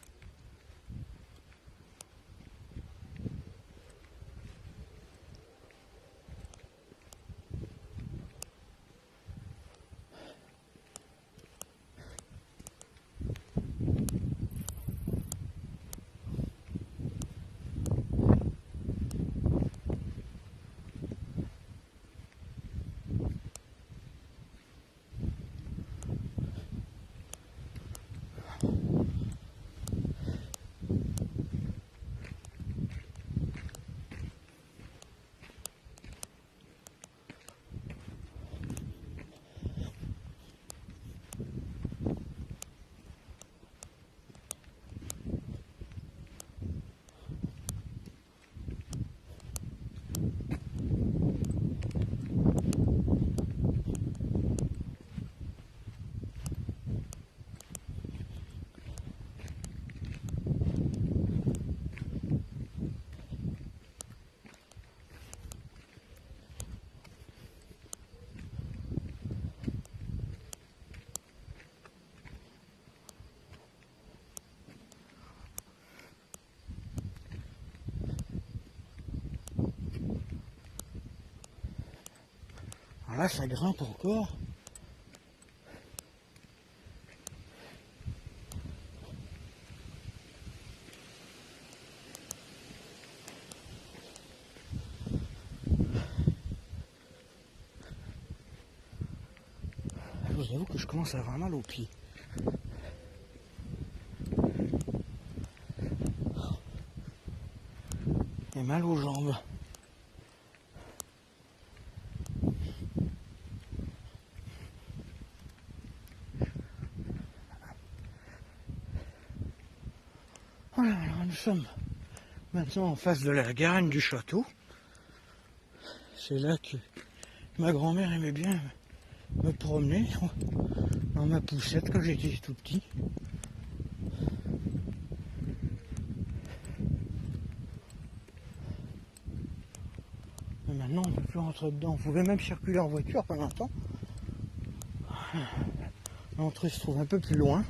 Alors là, ça grimpe encore. Je vous avoue que je commence à avoir mal aux pieds. Et mal aux jambes. Voilà, alors nous sommes maintenant en face de la garenne du château. C'est là que ma grand-mère aimait bien me promener dans ma poussette quand j'étais tout petit. Mais maintenant on ne peut plus rentrer dedans. On pouvait même circuler en voiture pendant un temps. L'entrée se trouve un peu plus loin.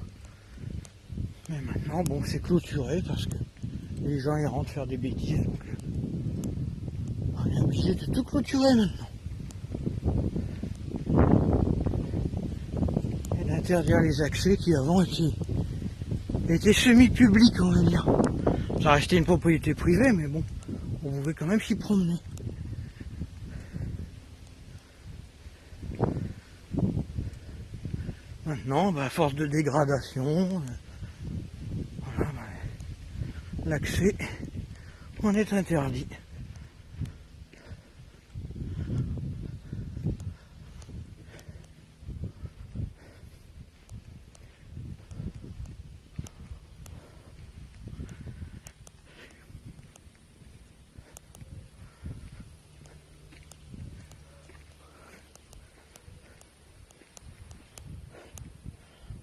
Mais maintenant, bon, c'est clôturé parce que les gens ils rentrent faire des bêtises, donc on est obligé de tout clôturer maintenant. Et d'interdire les accès qui avant étaient semi-publics, on va dire. Ça restait une propriété privée, mais bon, on pouvait quand même s'y promener. Maintenant, à force de dégradation, voilà, l'accès en est interdit.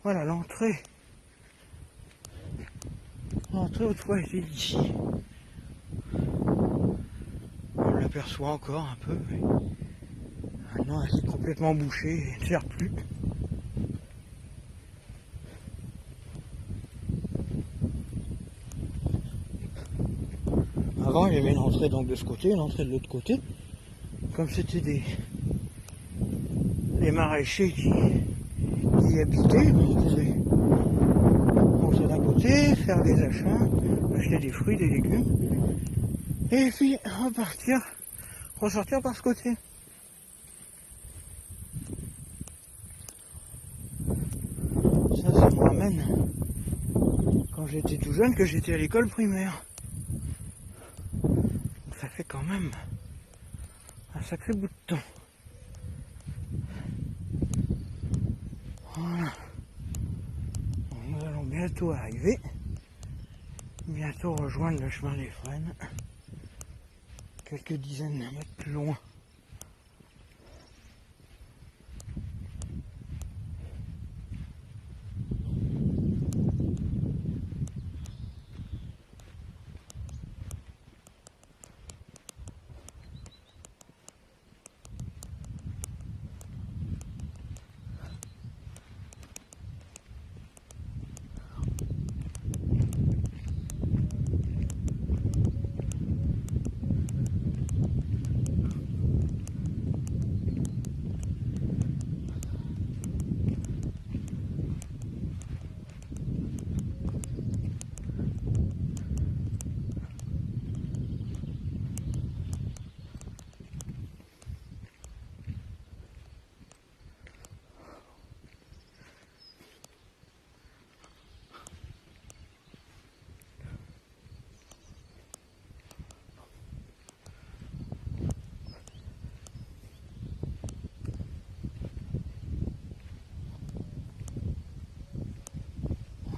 Voilà l'entrée. L'entrée autrefois était ici. On l'aperçoit encore un peu, mais maintenant elle est complètement bouchée et ne sert plus. Avant il y avait une entrée donc de ce côté, une entrée de l'autre côté. Comme c'était des maraîchers qui y habitaient, on pouvait monter d'un côté, faire des achats, acheter des fruits, des légumes, et puis ressortir par ce côté. Ça me ramène quand j'étais tout jeune, que j'étais à l'école primaire. Donc ça fait quand même un sacré bout de temps. Voilà. Nous allons bientôt arriver, bientôt rejoindre le chemin des Frênes, quelques dizaines de mètres plus loin.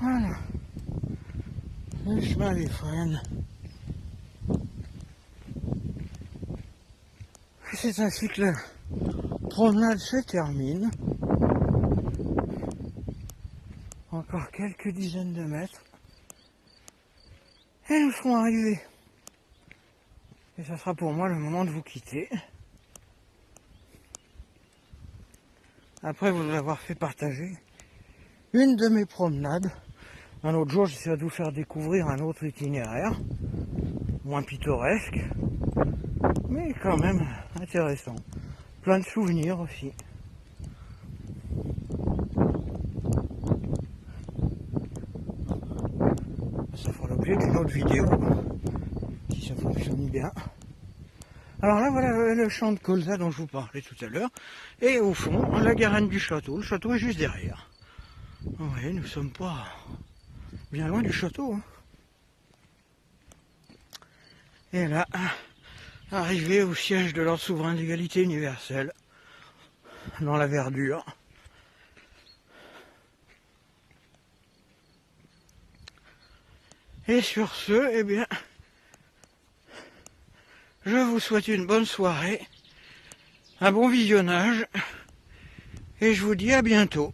Voilà, le chemin des Frênes. C'est ainsi que la promenade se termine. Encore quelques dizaines de mètres. Et nous serons arrivés. Et ça sera pour moi le moment de vous quitter. Après vous avoir fait partager une de mes promenades. Un autre jour, j'essaierai de vous faire découvrir un autre itinéraire, moins pittoresque, mais quand même intéressant. Plein de souvenirs aussi. Ça fera l'objet d'une autre vidéo, si ça fonctionne bien. Alors là, voilà le champ de colza dont je vous parlais tout à l'heure. Et au fond, la garenne du château. Le château est juste derrière. Vous voyez, nous sommes pas bien loin du château. Hein. Et là, arrivé au siège de l'ordre souverain de l'égalité universelle, dans la verdure. Et sur ce, eh bien, je vous souhaite une bonne soirée, un bon visionnage, et je vous dis à bientôt.